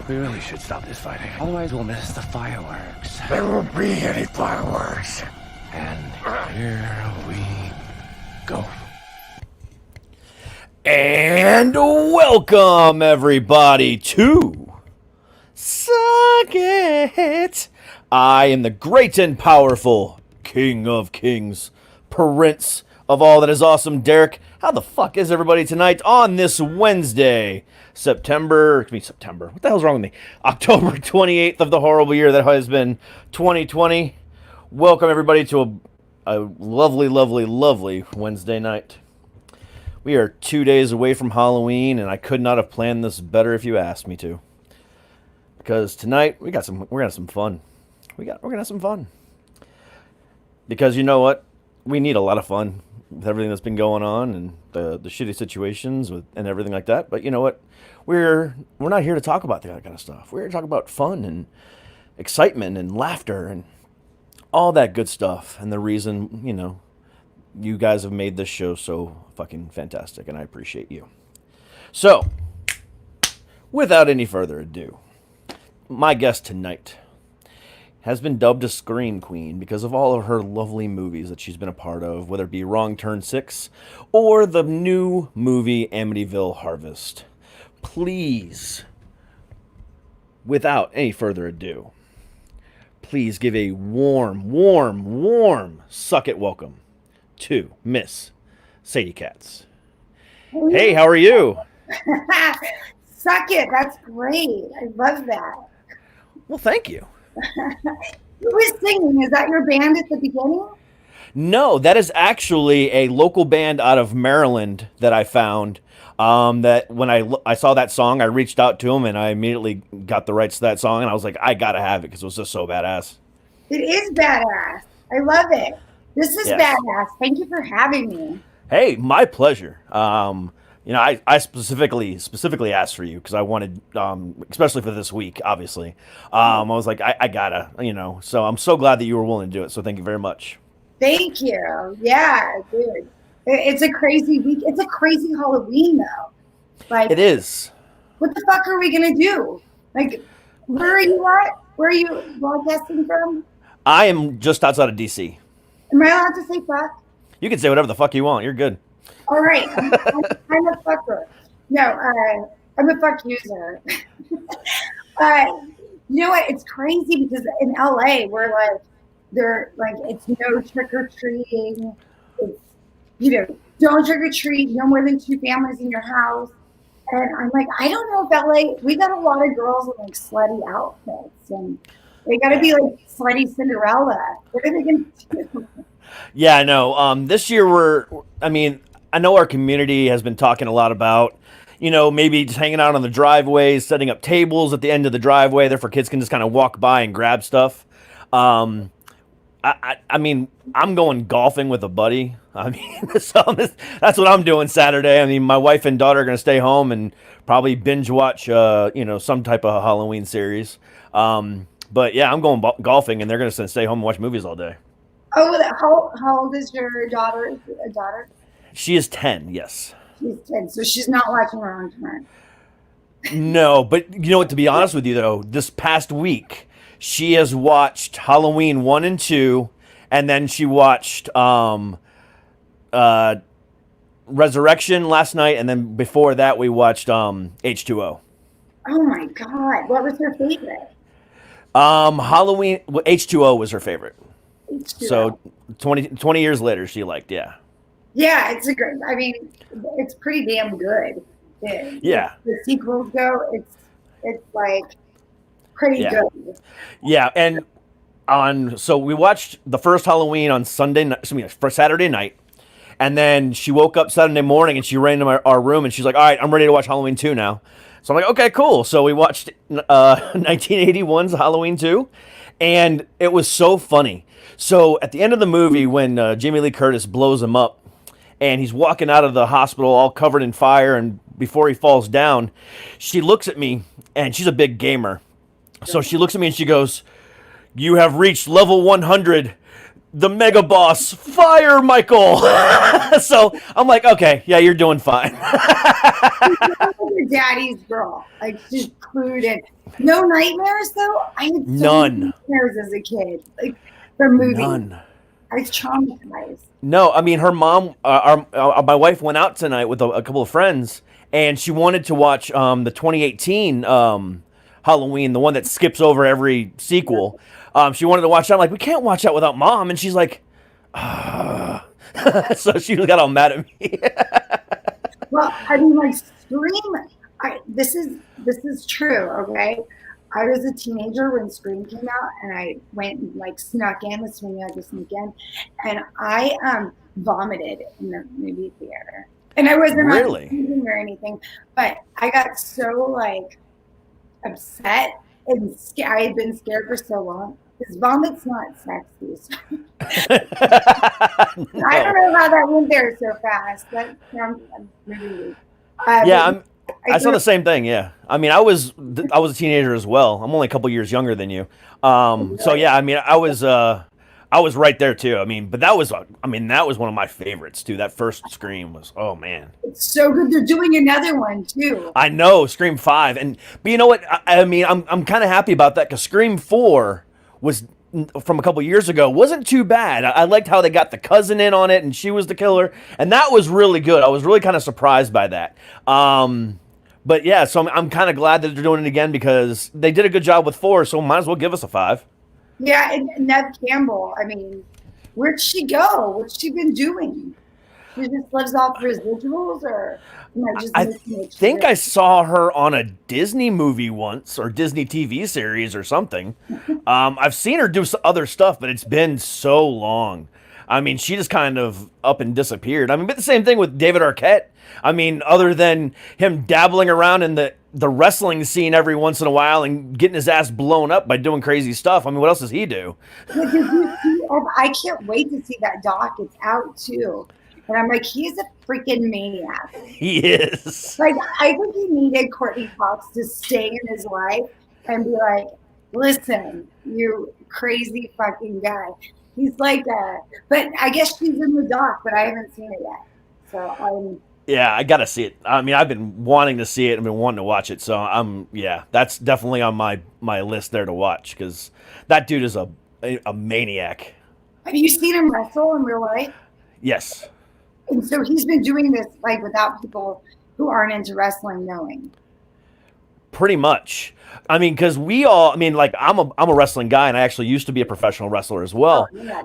We really should stop this fighting. Otherwise, we'll miss the fireworks. There won't be any fireworks. And here we go. And welcome, everybody, to Suck It. I am the great and powerful King of Kings, Prince of all that is awesome, Derek. How the fuck is everybody tonight on this Wednesday, October, what the hell's wrong with me? October 28th of the horrible year that has been 2020. Welcome, everybody, to a lovely, lovely, lovely Wednesday night. We are 2 days away from Halloween, and I could not have planned this better if you asked me to. Because tonight we're gonna have some fun. We're gonna have some fun. Because you know what? We need a lot of fun with everything that's been going on and the shitty situations and everything like that. But you know what? We're not here to talk about that kind of stuff. We're here to talk about fun and excitement and laughter and all that good stuff. And the reason, you guys have made this show so fucking fantastic, and I appreciate you. So, without any further ado, my guest tonight has been dubbed a Scream Queen because of all of her lovely movies that she's been a part of, whether it be Wrong Turn 6 or the new movie Amityville Harvest. Please, without any further ado, please give a warm suck it welcome to Miss Sadie Katz. Hey, how are you? Suck it. That's great. I love that. Well, thank you. Who was singing? Is that your band at the beginning? No, that is actually a local band out of Maryland that I found. That when I saw that song, I reached out to them and I immediately got the rights to that song, and I was like, I gotta have it because it was just so badass. It is badass. I love it. This is badass. Thank you for having me. Hey, my pleasure. I specifically asked for you because I wanted, especially for this week, obviously. I was like, I gotta, so I'm so glad that you were willing to do it. So thank you very much. Thank you. Yeah, dude. It's a crazy week. It's a crazy Halloween, though. Like, it is. What the fuck are we gonna do? Like, where are you at? Where are you broadcasting from? I am just outside of DC. Am I allowed to say fuck? You can say whatever the fuck you want. You're good. All right. I'm a fucker. No, I'm a fuck user. You know what? It's crazy because in LA, we're like, it's no trick or treating. It's, don't trick or treat, no more than 2 families in your house. And I'm like, I don't know if LA, we got a lot of girls with like slutty outfits, and they got to be like slutty Cinderella. What are they going to do? Yeah, I know. This year I know our community has been talking a lot about, maybe just hanging out on the driveways, setting up tables at the end of the driveway, therefore kids can just kind of walk by and grab stuff. I'm going golfing with a buddy. So that's what I'm doing Saturday. My wife and daughter are going to stay home and probably binge watch, some type of Halloween series. But yeah, I'm going golfing, and they're going to stay home and watch movies all day. Oh, how old is your daughter? Is it a daughter? She is 10, yes. She's 10, so she's not watching Wrong Turn. No, but you know what, to be honest with you, though, this past week, she has watched Halloween 1 and 2, and then she watched Resurrection last night, and then before that, we watched H2O. Oh, my God. What was her favorite? Halloween, H2O was her favorite. H2O. So 20 years later, she liked, yeah. Yeah, it's it's pretty damn good. Yeah. The sequels go, it's like pretty good. Yeah, and so we watched the first Halloween on Saturday night, and then she woke up Saturday morning and she ran into our room and she's like, all right, I'm ready to watch Halloween 2 now. So I'm like, okay, cool. So we watched 1981's Halloween 2, and it was so funny. So at the end of the movie, when Jamie Lee Curtis blows him up, and he's walking out of the hospital all covered in fire, and before he falls down, she looks at me, and she's a big gamer. So she looks at me and she goes, "You have reached level 100. The mega boss, fire Michael." So I'm like, okay, yeah, you're doing fine. Your daddy's girl. Like, she's clued in. No nightmares though. I had so None. many nightmares as a kid, like from movies. None. I was traumatized. No, I mean her mom. My wife went out tonight with a couple of friends, and she wanted to watch the 2018 Halloween, the one that skips over every sequel. She wanted to watch that. I'm like, we can't watch that without mom, and she's like, so she got all mad at me. Well, I mean, like Scream. This is true. Okay, I was a teenager when Scream came out, and I went and like snuck in with Sweeney to sneak in, and I vomited in the movie theater. And I wasn't Really? eating or anything, but I got so like upset and I had been scared for so long. Because vomit's not sexy. So. I don't know how that went there so fast. That sounds really. Yeah, I saw the same thing. Yeah, I mean, I was a teenager as well. I'm only a couple years younger than you. So yeah, I mean, I was right there too. I mean, but that was one of my favorites too. That first Scream was, oh man, it's so good. They're doing another one too. I know, Scream 5, but you know what? I mean, I'm kind of happy about that because Scream 4 was from a couple years ago wasn't too bad. I liked how they got the cousin in on it and she was the killer, and that was really good. I was really kind of surprised by that. But yeah, so I'm kind of glad that they're doing it again because they did a good job with 4, so might as well give us a 5. Yeah, and Neve Campbell, I mean, where'd she go? What's she been doing? She just lives off residuals, or I think I saw her on a Disney movie once, or Disney TV series or something. I've seen her do other stuff, but it's been so long. I mean, she just kind of up and disappeared. I mean, but the same thing with David Arquette. I mean, other than him dabbling around in the wrestling scene every once in a while and getting his ass blown up by doing crazy stuff. I mean, what else does he do? I can't wait to see that doc. It's out too. And I'm like, he's a freaking maniac. He is. Like, I think he needed Courtney Cox to stay in his life and be like, listen, you crazy fucking guy. He's like that. But I guess she's in the doc, but I haven't seen it yet. So yeah, I gotta see it. I mean, I've been wanting to see it. I've been wanting to watch it. So that's definitely on my list there to watch because that dude is a maniac. Have you seen him wrestle in real life? Yes. And so he's been doing this like without people who aren't into wrestling knowing. Pretty much. I mean, because like I'm a wrestling guy, and I actually used to be a professional wrestler as well. Oh, yeah.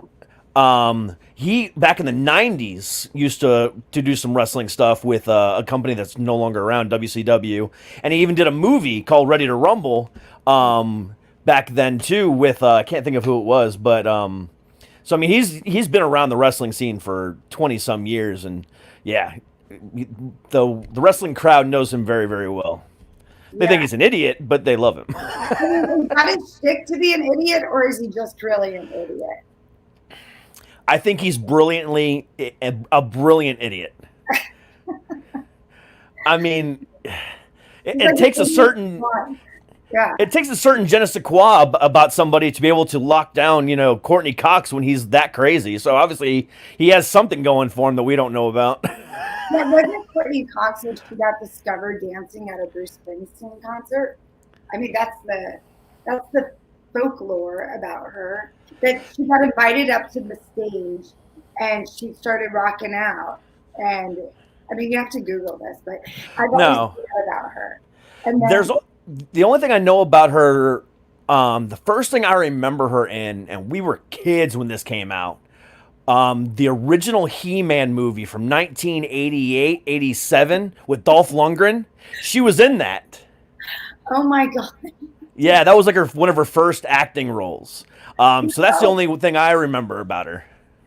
He back in the '90s used to do some wrestling stuff with a company that's no longer around, WCW, and he even did a movie called Ready to Rumble back then too. With I can't think of who it was, but so I mean he's been around the wrestling scene for 20 some years, and yeah, the wrestling crowd knows him very, very well. They think he's an idiot, but they love him. I mean, is that his shtick to be an idiot, or is he just really an idiot? I think he's brilliantly a brilliant idiot. I mean, it takes a certain je ne sais quoi about somebody to be able to lock down, Courtney Cox when he's that crazy. So obviously he has something going for him that we don't know about. Yeah, wasn't Courtney Cox when she got discovered dancing at a Bruce Springsteen concert? I mean, that's the folklore about her, that she got invited up to the stage and she started rocking out. And I mean, you have to Google this, but I've always heard about her. And then, the only thing I know about her, the first thing I remember her in, and we were kids when this came out, the original He-Man movie from 1988, 87 with Dolph Lundgren. She was in that. Oh my God. Yeah, that was like one of her first acting roles. So that's the only thing I remember about her.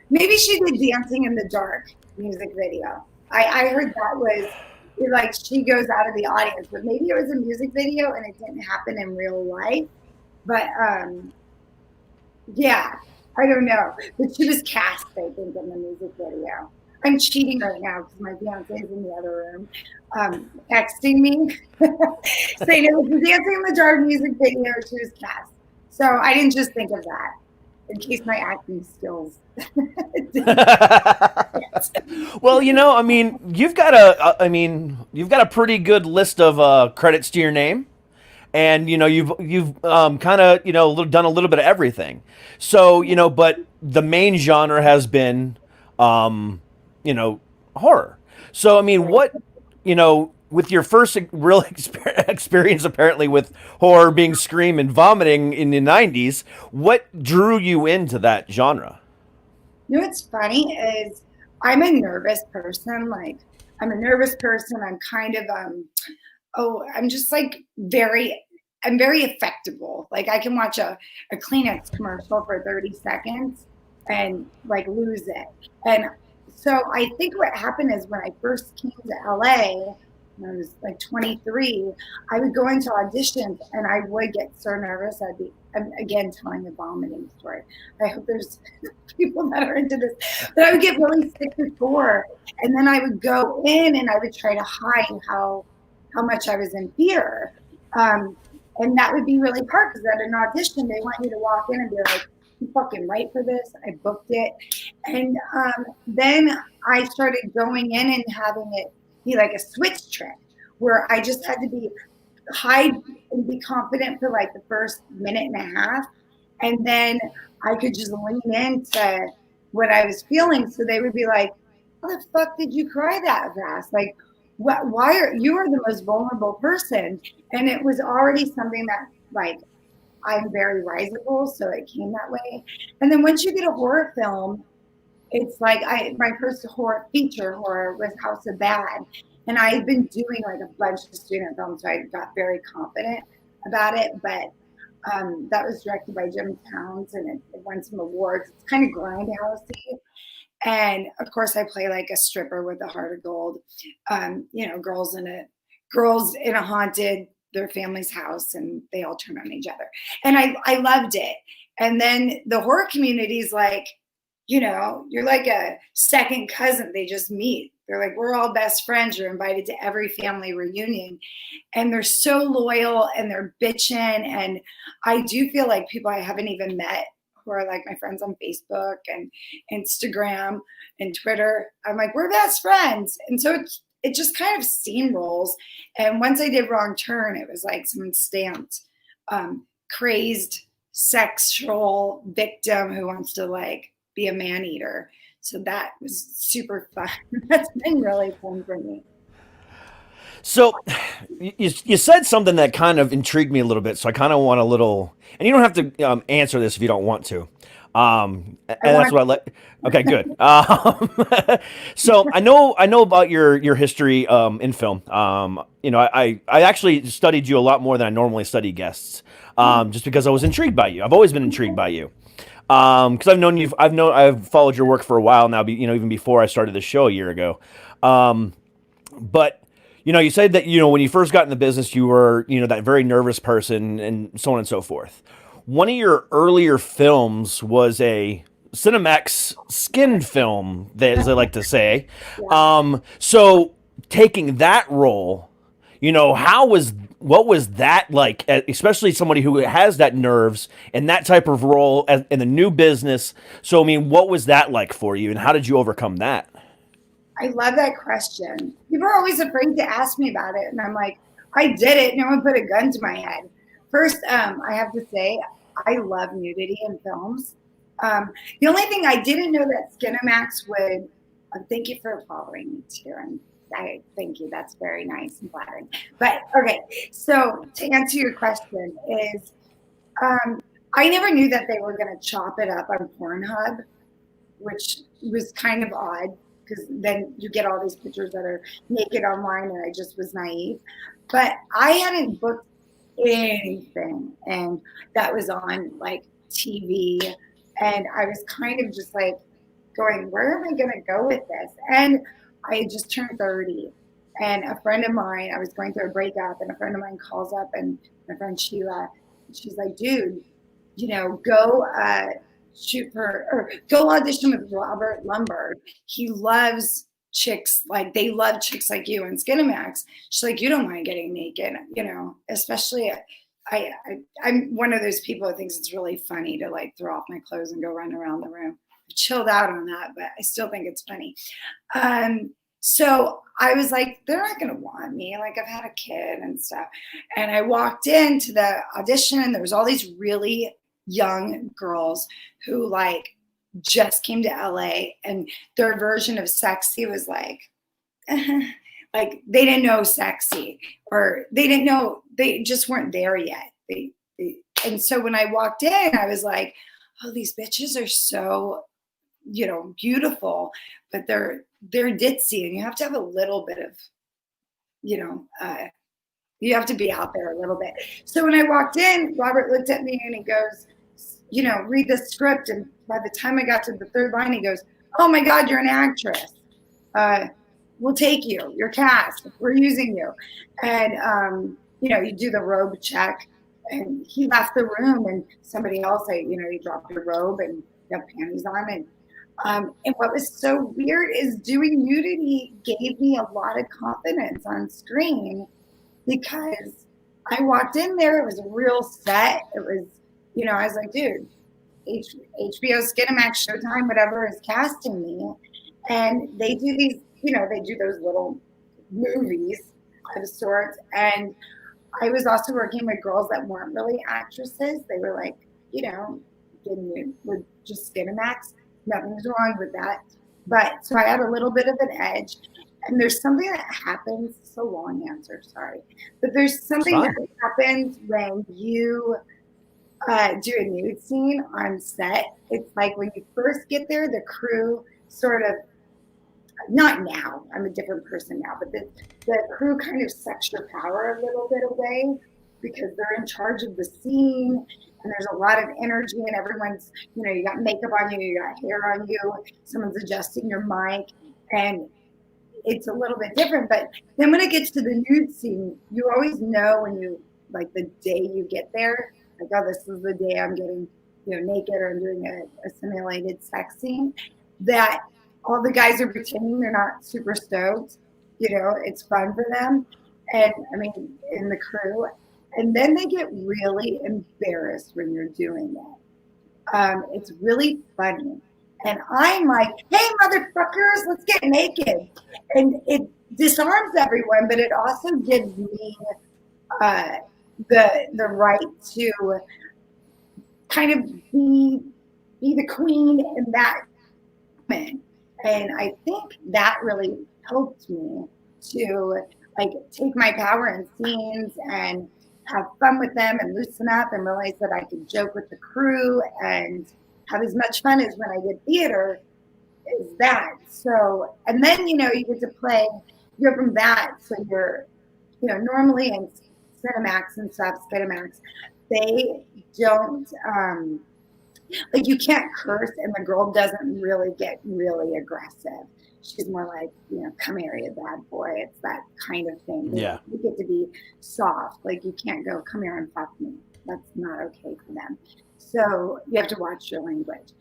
Maybe she did Dancing in the Dark music video. I heard that was like she goes out of the audience, but maybe it was a music video and it didn't happen in real life. But yeah, I don't know. But she was cast, I think, in the music video. I'm cheating right now because my fiance is in the other room texting me saying it was the Dancing in the Dark music video. She was cast. So I didn't just think of that in case my acting skills. Well, I mean, you've got a pretty good list of credits to your name. and you've kind of done a little bit of everything. So but the main genre has been horror. So I mean, what with your first real experience apparently with horror being Scream and vomiting in the 90s, what drew you into that genre? You know what's funny is I'm a nervous person. Like I'm a nervous person. I'm kind of I'm just like I'm very affectable. Like I can watch a Kleenex commercial for 30 seconds and like lose it. And so I think what happened is when I first came to LA, when I was like 23, I would go into auditions and I would get so nervous. I'm again telling the vomiting story. I hope there's people that are into this, but I would get really sick before. And then I would go in and I would try to hide how much I was in fear. And that would be really hard because at an audition, they want you to walk in and be like, you fucking right for this. I booked it. And then I started going in and having it be like a switch trick where I just had to hide and be confident for like the first minute and a half. And then I could just lean into what I was feeling. So they would be like, how the fuck did you cry that fast? Like, why are you the most vulnerable person? And it was already something that like I'm very risible, so it came that way. And then once you get a horror film, it's like my first feature horror was House of Bad. And I had been doing like a bunch of student films, so I got very confident about it. But that was directed by Jim Towns and it won some awards. It's kind of grindhousey. And of course, I play like a stripper with a heart of gold. Girls in a haunted their family's house, and they all turn on each other. And I loved it. And then the horror community is like, you're like a second cousin. They just meet. They're like, we're all best friends. You're invited to every family reunion. And they're so loyal and they're bitching. And I do feel like people I haven't even met who are like my friends on Facebook and Instagram and Twitter. I'm like, we're best friends. And so it just kind of steamrolls. And once I did Wrong Turn, it was like someone stamped crazed sexual victim who wants to like be a man eater. So that was super fun. That's been really fun for me. So you said something that kind of intrigued me a little bit. So I kind of want a little, and you don't have to answer this if you don't want to. And that's what I let. Okay, good. So I know about your history in film. I actually studied you a lot more than I normally study guests, just because I was intrigued by you. I've always been intrigued by you. Because I've known you, I've followed your work for a while now. Even before I started the show a year ago. But you said that when you first got in the business, you were that very nervous person, and so on and so forth. One of your earlier films was a Cinemax skin film, as they like to say. Yeah. So taking that role, what was that like, especially somebody who has that nerves and that type of role in the new business? So, I mean, what was that like for you, and how did you overcome that? I love that question. People are always afraid to ask me about it. And I'm like, I did it. No one put a gun to my head. First, I have to say, I love nudity in films. The only thing I didn't know that Skinemax would, thank you for following me too. And I thank you. That's very nice and flattering. But okay, so to answer your question is, I never knew that they were going to chop it up on Pornhub, which was kind of odd because then you get all these pictures that are naked online, and I just was naive. But I hadn't booked anything, and that was on like TV, and I was kind of just like going, where am I going to go with this? And I had just turned 30, and a friend of mine, I was going through a breakup, and a friend of mine calls up, and my friend Sheila, she's like, dude, go shoot for, or go audition with Robert Lombard. He loves chicks, like they love chicks like you and Skinemax. She's like, you don't mind getting naked, especially I'm one of those people who thinks it's really funny to like throw off my clothes and go run around the room. I've chilled out on that, but I still think it's funny. So I was like, they're not going to want me. Like, I've had a kid and stuff. And I walked into the audition, and there was all these really young girls who like just came to LA, and their version of sexy was like, like they didn't know sexy, or they didn't know, they just weren't there yet. And so when I walked in, I was like, oh, these bitches are so, beautiful, but they're ditzy, and you have to have a little bit of, you have to be out there a little bit. So when I walked in, Robert looked at me and he goes, read the script. And by the time I got to the third line, he goes, oh my God, you're an actress. We'll take you. You're cast. We're using you. And, you do the robe check. And he left the room, and somebody else, you dropped your robe and you have panties on. And what was so weird is doing nudity gave me a lot of confidence on screen, because I walked in there, it was a real set. It was, I was like, dude, HBO, Skinamax, Showtime, whatever is casting me. And they do these, they do those little movies of sorts. And I was also working with girls that weren't really actresses. They were like, with just Skinamax. Nothing's wrong with that. But so I had a little bit of an edge. And there's something that happens. It's a long answer, sorry. But there's something that happens when you do a nude scene on set. It's like when you first get there, the crew sort of, not now, I'm a different person now, but the crew kind of sucks your power a little bit away, because they're in charge of the scene, and there's a lot of energy, and everyone's, you got makeup on you, you got hair on you, someone's adjusting your mic, and it's a little bit different. But then when it gets to the nude scene, you always know when you, like the day you get there, like, oh, this is the day I'm getting, naked, or I'm doing a simulated sex scene, that all the guys are pretending they're not super stoked. It's fun for them. And I mean, in the crew. And then they get really embarrassed when you're doing that. It's really funny. And I'm like, hey, motherfuckers, let's get naked. And it disarms everyone, but it also gives me the right to kind of be the queen in that moment. And I think that really helped me to like take my power in scenes and have fun with them and loosen up, and realize that I could joke with the crew and have as much fun as when I did theater is that. So, and then, you get to play, you go from that. So you're, normally in Cinemax and stuff, Skinamax, they don't, like you can't curse, and the girl doesn't really get really aggressive. She's more like, come here, you bad boy. It's that kind of thing. Yeah. You get to be soft. Like you can't go, come here and fuck me. That's not okay for them. So you have to watch your language.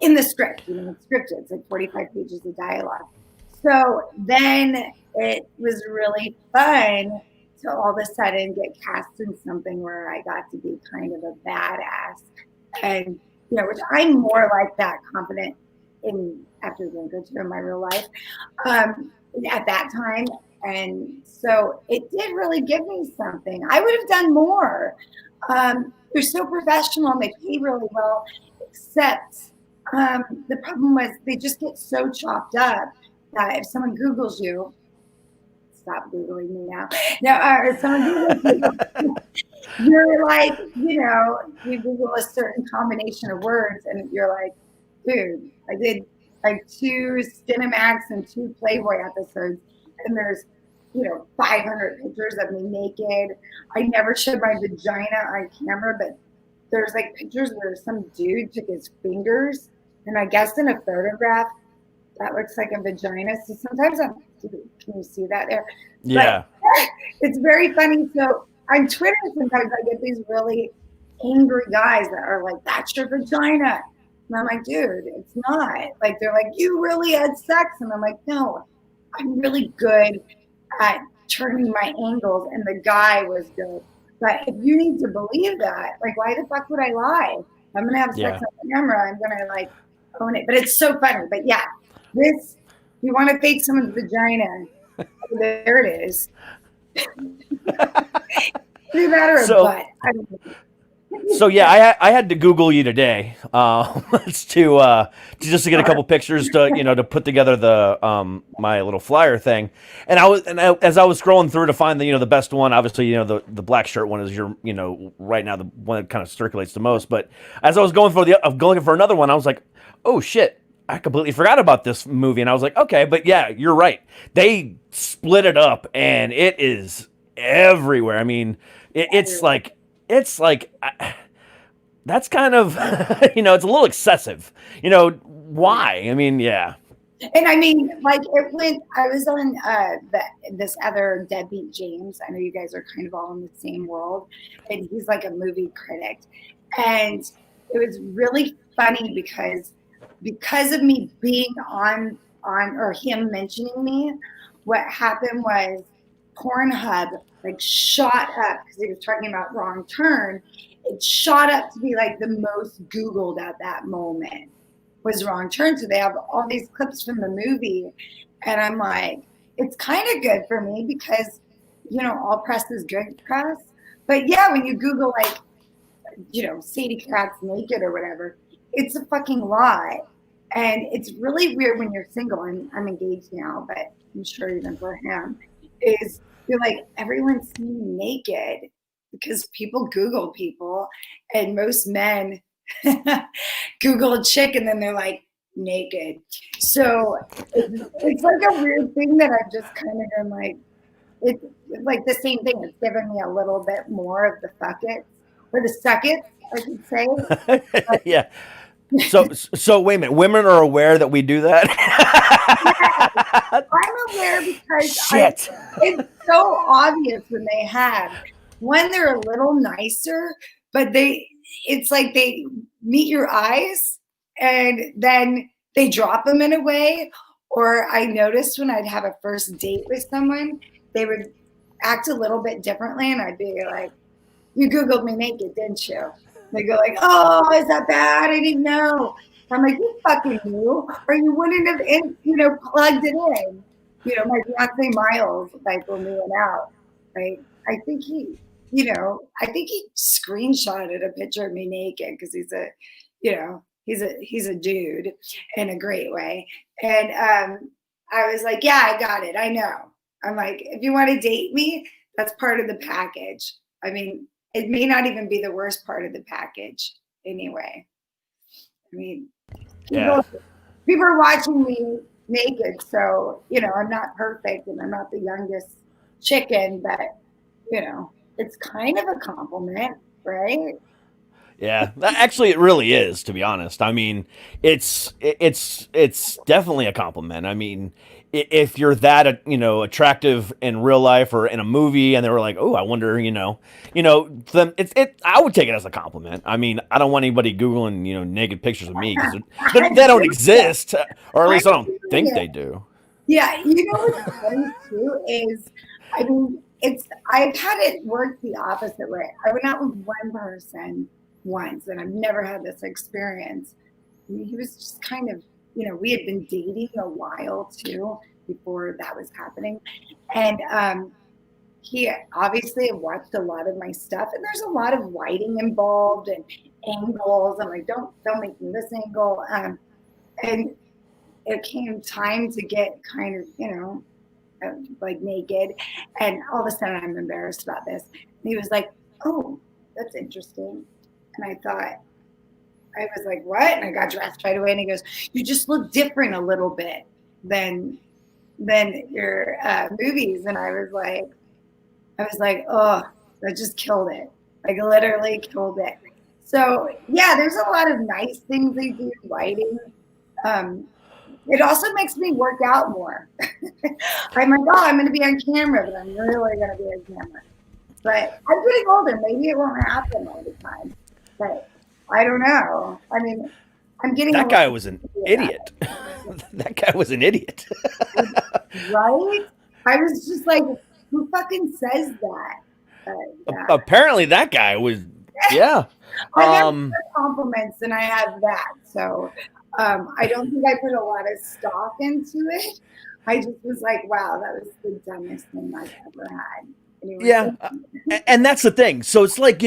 In the script, it's scripted. It's like 45 pages of dialogue. So then it was really fun to all of a sudden get cast in something where I got to be kind of a badass. And, which I'm more like that, confident in after going to in my real life at that time. And so it did really give me something. I would have done more. They're so professional and they pay really well, except the problem was they just get so chopped up that if someone Googles you, stop Googling me now. If someone Googles you, you're like, you Google a certain combination of words and you're like, dude, I did like 2 Skinamax and 2 Playboy episodes, and there's 500 pictures of me naked. I never showed my vagina on camera, but there's like pictures where some dude took his fingers, and I guess in a photograph that looks like a vagina. So sometimes can you see that there? Yeah. But it's very funny. So on Twitter, sometimes I get these really angry guys that are like, that's your vagina. And I'm like, dude, it's not. Like, they're like, you really had sex. And I'm like, no, I'm really good at turning my angles. And the guy was good. But if you need to believe that, like, why the fuck would I lie? I'm going to have sex on camera. I'm going to, like, own it. But it's so funny. But, yeah, this, you want to fake someone's vagina, there it is. Either that or a butt. I don't know. So yeah, I had to Google you today, to just to get a couple pictures to to put together the my little flyer thing, and as I was scrolling through to find the best one, obviously the black shirt one is your right now the one that kind of circulates the most, but as I was going for another one, I was like, oh shit, I completely forgot about this movie, and I was like, okay, but yeah, you're right, they split it up, and it is everywhere. I mean, it's like. That's kind of, it's a little excessive. Why? I mean, yeah. And I mean, like I was on this other Deadbeat James. I know you guys are kind of all in the same world, and he's like a movie critic. And it was really funny because of me being on or him mentioning me, what happened was Pornhub like shot up because he was talking about Wrong Turn. It shot up to be like the most Googled at that moment was Wrong Turn. So they have all these clips from the movie. And I'm like, it's kind of good for me because, all press is good press. But yeah, when you Google like, Sadie Katz naked or whatever, it's a fucking lie. And it's really weird when you're single, and I'm engaged now, but I'm sure even for him, is you're like, everyone's seen naked because people Google people, and most men Google a chick and then they're like naked. So it's like a weird thing that I've just kind of been like, it's like the same thing. It's given me a little bit more of the fuck it or the suck it, I should say. Yeah. So wait a minute. Women are aware that we do that? I'm aware because shit. It's so obvious when they have. One, they're a little nicer, but it's like they meet your eyes and then they drop them in a way. Or I noticed when I'd have a first date with someone, they would act a little bit differently, and I'd be like, "You Googled me naked, didn't you?" They go like, "Oh, is that bad? I didn't know." I'm like, "You fucking knew, or you wouldn't have, plugged it in." My fiance Miles, like when we went out, right? I think he screenshotted a picture of me naked because he's a dude in a great way. And I was like, "Yeah, I got it. I know." I'm like, "If you want to date me, that's part of the package." I mean, it may not even be the worst part of the package anyway. I mean, people are watching me naked, so I'm not perfect and I'm not the youngest chicken, but it's kind of a compliment, right? Yeah, actually, it really is. To be honest, I mean, it's definitely a compliment. I mean, if you're that attractive in real life or in a movie, and they were like, "Oh, I wonder," then I would take it as a compliment. I mean, I don't want anybody googling naked pictures of me because they don't exist, or at least I don't think they do. Yeah, what's funny too is, I mean, I've had it work the opposite way. I went out with one person once, and I've never had this experience. I mean, he was just kind of, we had been dating a while too before that was happening, and he obviously had watched a lot of my stuff, and there's a lot of lighting involved and angles. I'm like, don't make me this angle, and it came time to get kind of, like naked, and all of a sudden I'm embarrassed about this. And he was like, "Oh, that's interesting." And I thought, I was like, "What?" And I got dressed right away, and he goes, "You just look different a little bit than your movies." And I was like, "Oh, that just killed it. Like literally killed it." So yeah, there's a lot of nice things they do, lighting. It also makes me work out more. I'm like, "Oh, I'm going to be on camera," but I'm really going to be on camera. But I'm getting older. Maybe it won't happen all the time. But I don't know. I mean, I'm getting. That guy was an idiot. That guy was an idiot. Right? I was just like, who fucking says that? Yeah. Apparently, that guy was. Yeah. I have compliments, and I have that. So. I don't think I put a lot of stock into it. I just was like, wow, that was the dumbest thing I've ever had. Anyway, Yeah, and that's the thing. So it's like,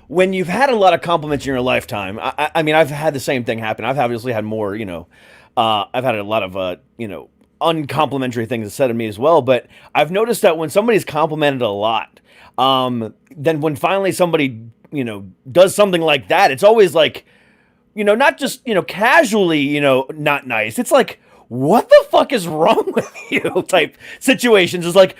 when you've had a lot of compliments in your lifetime. I mean, I've had the same thing happen. I've obviously had more. I've had a lot of uncomplimentary things said of me as well. But I've noticed that when somebody's complimented a lot, then when finally somebody does something like that, it's always like, not just, casually, not nice. It's like, what the fuck is wrong with you type situations. It's like,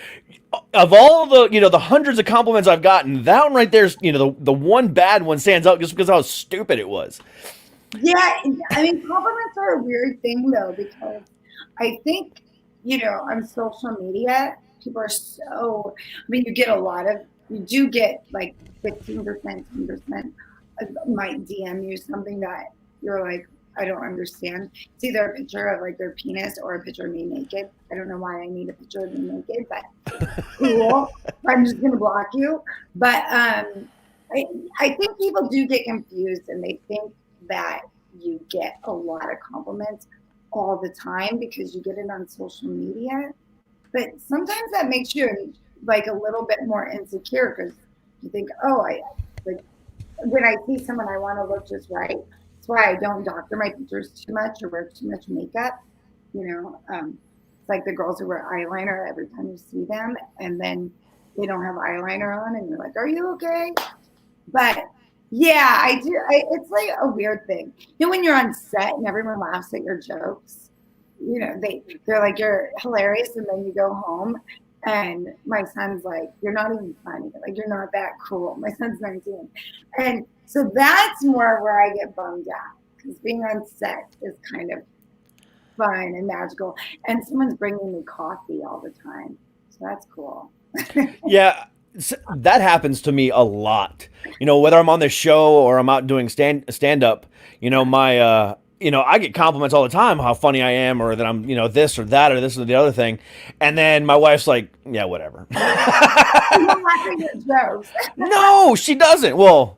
of all the hundreds of compliments I've gotten, that one right there's, the one bad one stands out just because of how stupid it was. yeah, I mean, compliments are a weird thing though, because I think, on social media, people are so, I mean, you do get like 15%, 10% might DM you something that you're like, I don't understand. It's either a picture of like their penis or a picture of me naked. I don't know why I need a picture of me naked, but cool. I'm just gonna block you. But I think people do get confused and they think that you get a lot of compliments all the time because you get it on social media. But sometimes that makes you like a little bit more insecure because you think, oh, I like when I see someone, I want to look just right. That's why I don't doctor my pictures too much or wear too much makeup. It's like the girls who wear eyeliner every time you see them, and then they don't have eyeliner on, and you're like, "Are you okay?" But yeah, I do. It's like a weird thing. When you're on set and everyone laughs at your jokes, they're like you're hilarious, and then you go home and my son's like, you're not even funny. Like, you're not that cool. My son's 19. And so that's more where I get bummed out because being on set is kind of fun and magical. And someone's bringing me coffee all the time. So that's cool. Yeah, that happens to me a lot. Whether I'm on the show or I'm out doing stand up, my I get compliments all the time how funny I am or that I'm, this or that or this or the other thing. And then my wife's like, yeah, whatever. No, she doesn't. Well,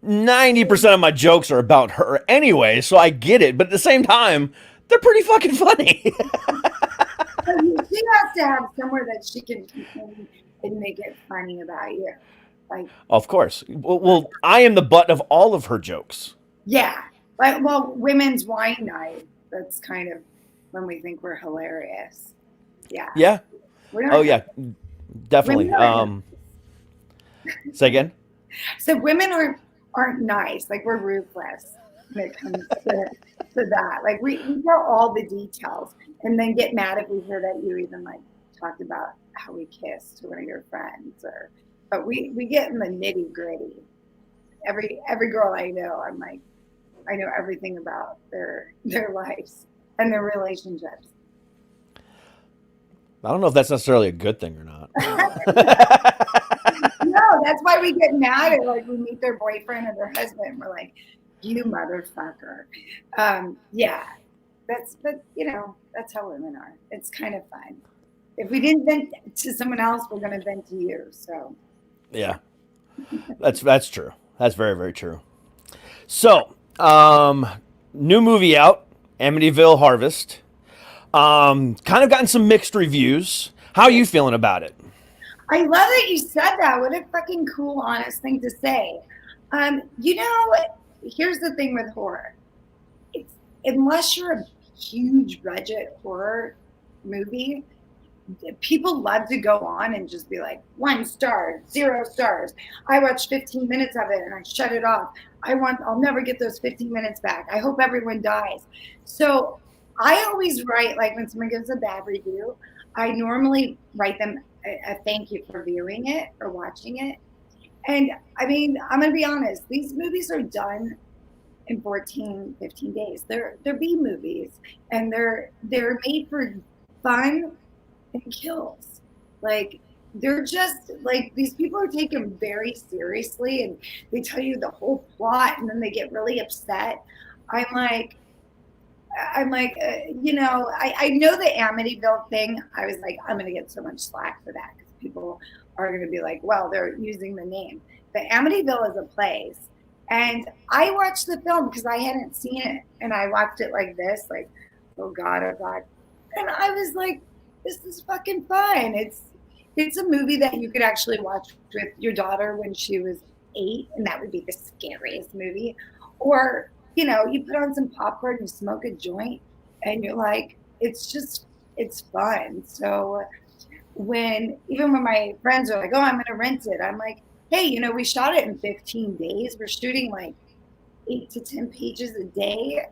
90% of my jokes are about her anyway, so I get it. But at the same time, they're pretty fucking funny. So she has to have somewhere that she can complain and make it funny about you. Like, of course. Well, I am the butt of all of her jokes. yeah. Well, women's wine night. That's kind of when we think we're hilarious. Yeah. Yeah. Oh yeah, definitely. Say again. So women aren't nice. Like, we're ruthless when it comes to that. Like, we know all the details and then get mad if we hear that you even like talked about how we kissed to one of your friends but we get in the nitty gritty. Every girl I know, I'm like, I know everything about their lives and their relationships. I don't know if that's necessarily a good thing or not. No, that's why we get mad at like we meet their boyfriend or their husband. We're like, you motherfucker. Yeah, that's how women are. It's kind of fun. If we didn't vent to someone else, we're gonna vent to you. So yeah, that's true. That's very, very true. So, new movie out, Amityville Harvest. Kind of gotten some mixed reviews. How are you feeling about it? I love that you said that. What a fucking cool, honest thing to say. Here's the thing with horror. Unless you're a huge budget horror movie, people love to go on and just be like 1 star, 0 stars. I watched 15 minutes of it and I shut it off. I'll never get those 15 minutes back. I hope everyone dies. So I always write, like when someone gives a bad review, I normally write them a thank you for viewing it or watching it. And I mean, I'm going to be honest, these movies are done in 14, 15 days. They're B movies and they're made for fun and kills. Like, they're just like, these people are taken very seriously and they tell you the whole plot and then they get really upset. I'm like, I know the Amityville thing. I was like, I'm going to get so much slack for that because people are going to be like, well, they're using the name. But Amityville is a place And I watched the film because I hadn't seen it, and I watched it like this, like, oh God, oh God. And I was like, this is fucking fun. It's a movie that you could actually watch with your daughter when she was 8, and that would be the scariest movie. Or, you put on some popcorn, you smoke a joint, and you're like, it's fun. So even when my friends are like, oh, I'm gonna rent it, I'm like, hey, we shot it in 15 days. We're shooting like 8 to 10 pages a day.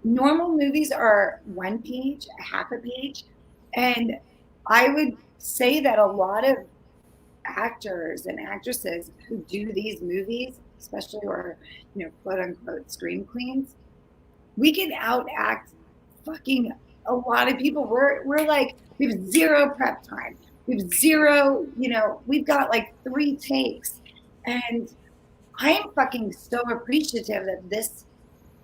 Normal movies are 1 page, a half a page. And I would say that a lot of actors and actresses who do these movies, especially or, quote unquote scream queens, we can outact fucking a lot of people. We're like, we have zero prep time. We have zero, we've got like 3 takes. And I am fucking so appreciative that this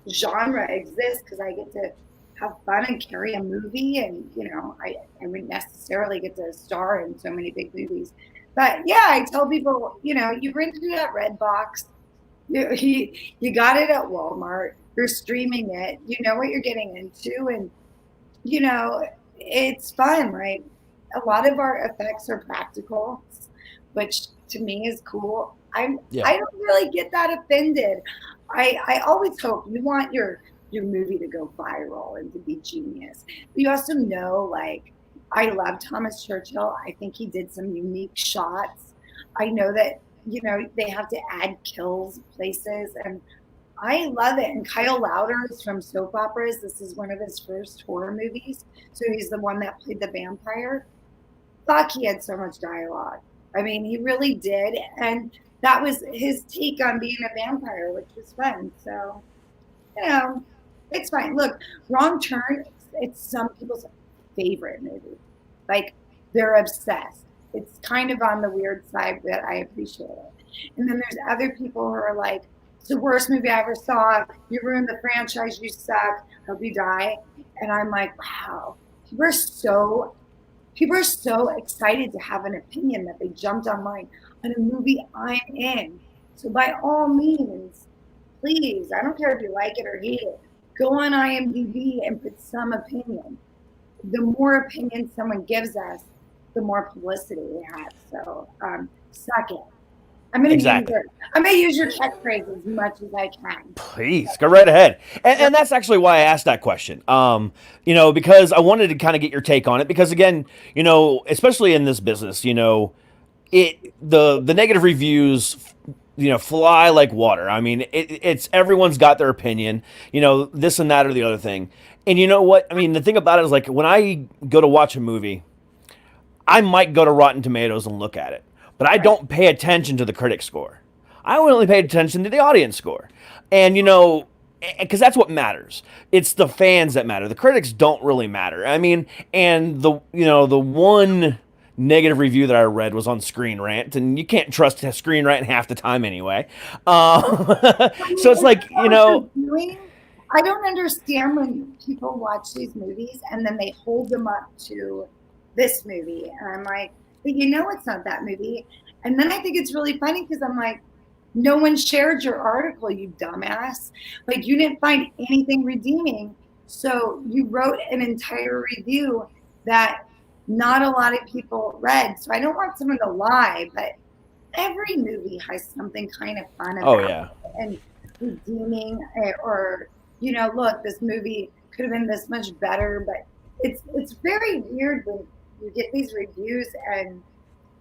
genre exists because I get to have fun and carry a movie, and I wouldn't necessarily get to star in so many big movies. But yeah, I tell people, you rented it at Redbox, you got it at Walmart, you're streaming it, you know what you're getting into, and it's fun. Like, a lot of our effects are practical, which to me is cool. I don't really get that offended. I always hope you want your movie to go viral and to be genius. But you also know, like, I love Thomas Churchill. I think he did some unique shots. I know that, they have to add kills places, and I love it. And Kyle Lowder is from soap operas. This is one of his first horror movies. So he's the one that played the vampire. Fuck, he had so much dialogue. I mean, he really did. And that was his take on being a vampire, which was fun. So, it's fine. Look, Wrong Turn, it's some people's favorite movie. Like, they're obsessed. It's kind of on the weird side, but I appreciate it. And then there's other people who are like, it's the worst movie I ever saw. You ruined the franchise. You suck. Hope you die. And I'm like, wow. People are so excited to have an opinion that they jumped online on a movie I'm in. So by all means, please, I don't care if you like it or hate it, go on IMDb and put some opinion. The more opinion someone gives us, the more publicity we have. So suck it. I'm gonna use your catchphrase as much as I can. Please go right ahead. And that's actually why I asked that question. Because I wanted to kind of get your take on it. Because again, especially in this business, the negative reviews, fly like water. I mean, it's everyone's got their opinion. This and that or the other thing. And you know what? I mean, the thing about it is, like, when I go to watch a movie, I might go to Rotten Tomatoes and look at it, but I don't pay attention to the critic score. I only pay attention to the audience score. And, because that's what matters. It's the fans that matter. The critics don't really matter. I mean, and the one negative review that I read was on Screen Rant, and you can't trust Screen Rant half the time anyway. So it's like, I don't understand when people watch these movies and then they hold them up to this movie, and I'm like, but it's not that movie. And then I think it's really funny because I'm like, no one shared your article, you dumbass. Like, you didn't find anything redeeming, so you wrote an entire review that not a lot of people read. So I don't want someone to lie, but every movie has something kind of fun about it and redeeming, or look, this movie could have been this much better. But it's very weird when you get these reviews and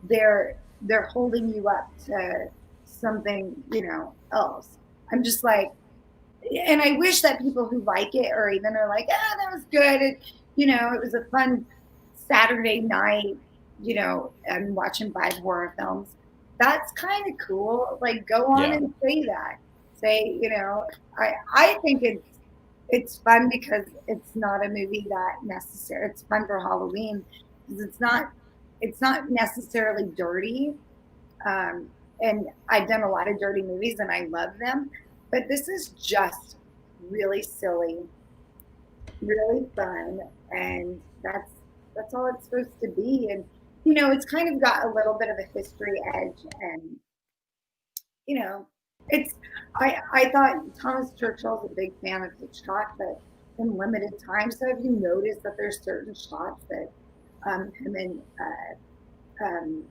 they're holding you up to something else. I'm just like, and I wish that people who like it or even are like, that was good, it was a fun Saturday night, and watching 5 horror films. That's kind of cool. Like, go on and say that. Say, I think it's fun because it's not a movie that necessarily, it's fun for Halloween because it's not necessarily dirty. And I've done a lot of dirty movies and I love them, but this is just really silly, really fun, and that's all it's supposed to be. And it's kind of got a little bit of a history edge, and I thought Thomas Churchill's a big fan of Hitchcock, but in limited time. So have you noticed that there's certain shots that him and um,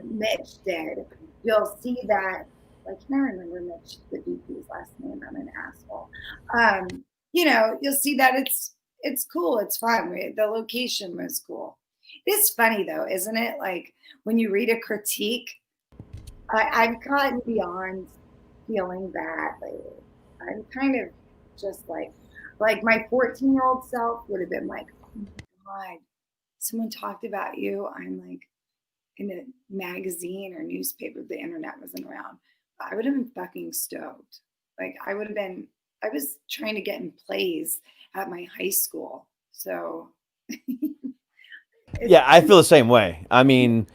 Mitch did? You'll see that. I can't remember Mitch the DP's last name. I'm an asshole. You'll see that it's cool. It's fun. The location was cool. It's funny though, isn't it? Like when you read a critique, I've gotten beyond feeling bad lately. I'm kind of just like my 14-year-old self would have been like, oh my God, someone talked about you. I'm like in a magazine or newspaper, the internet wasn't around. I would have been fucking stoked. Like I was trying to get in plays at my high school. So Yeah, I feel the same way. I mean,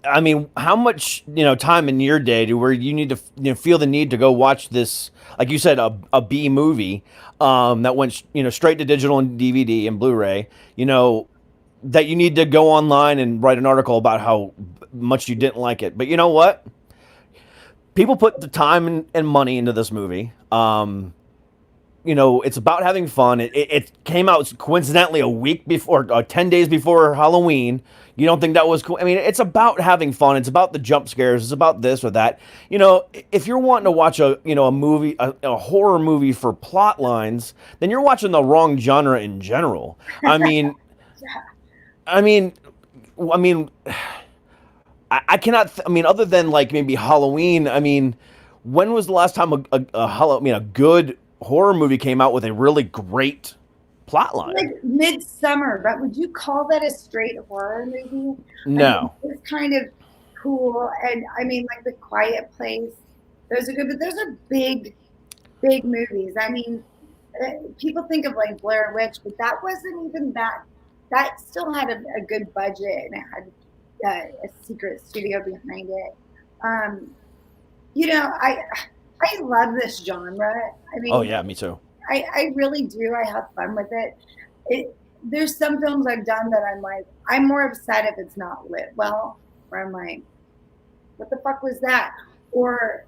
how much time in your day to where you need to feel the need to go watch this, like you said, a B movie that went straight to digital and DVD and Blu-ray. That you need to go online and write an article about how much you didn't like it. But you know what? People put the time and money into this movie. It's about having fun. It came out coincidentally a week before, 10 days before Halloween. You don't think that was cool? I mean, it's about having fun. It's about the jump scares. It's about this or that. If you're wanting to watch a movie, a horror movie for plot lines, then you're watching the wrong genre in general. I mean, I cannot. Other than like maybe Halloween. When was the last time a good horror movie came out with a really great plot line? Like Midsummer, but would you call that a straight horror movie? No. It's kind of cool, and like The Quiet Place. Those are good, but those are big movies. People think of like Blair Witch, but that wasn't even that. That still had a good budget, and it had a secret studio behind it. I love this genre. Oh yeah, me too. I really do. I have fun with it. There's some films I've done that I'm more upset if it's not lit well, where I'm like, what the fuck was that? Or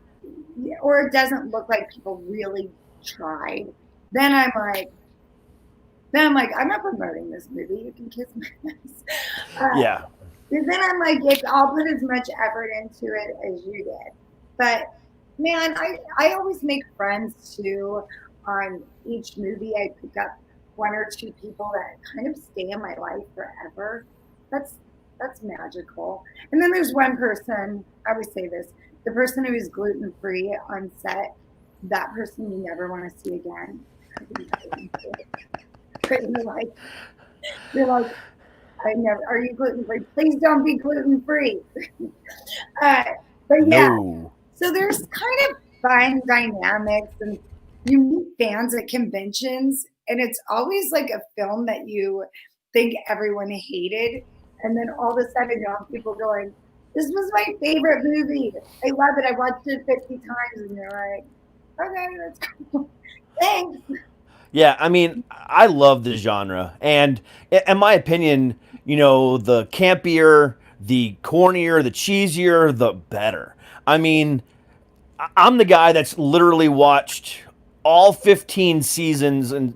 it doesn't look like people really tried. Then I'm like, I'm not promoting this movie. You can kiss my ass. Yeah. And then I'm like, I'll put as much effort into it as you did. But man, I always make friends too. On each movie, I pick up one or two people that kind of stay in my life forever. That's magical. And then there's one person, I always say this, the person who is gluten-free on set, that person you never want to see again. You're like, are you gluten-free? Please don't be gluten-free. But yeah, No. So there's kind of fun dynamics, and you meet fans at conventions, and it's always like a film that you think everyone hated, and then all of a sudden you have people going, this was my favorite movie. I love it. I watched it 50 times, and you're like, okay, that's cool. Thanks. Yeah, I love this genre, and in my opinion, the campier, the cornier, the cheesier, the better. I'm the guy that's literally watched all 15 seasons and,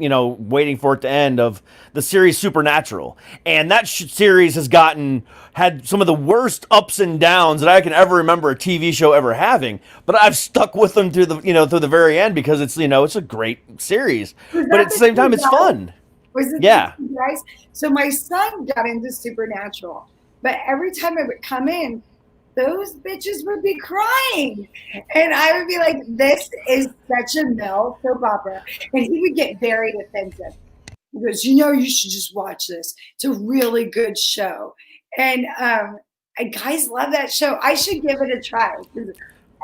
waiting for it to end of the series Supernatural. And that series has had some of the worst ups and downs that I can ever remember a TV show ever having. But I've stuck with them through the very end because it's a great series. But at the same time, it's fun. Was it yeah. Guys? So my son got into Supernatural, but every time I would come in, those bitches would be crying. And I would be like, this is such a male soap opera. And he would get very defensive. He goes, you should just watch this. It's a really good show. And guys love that show. I should give it a try.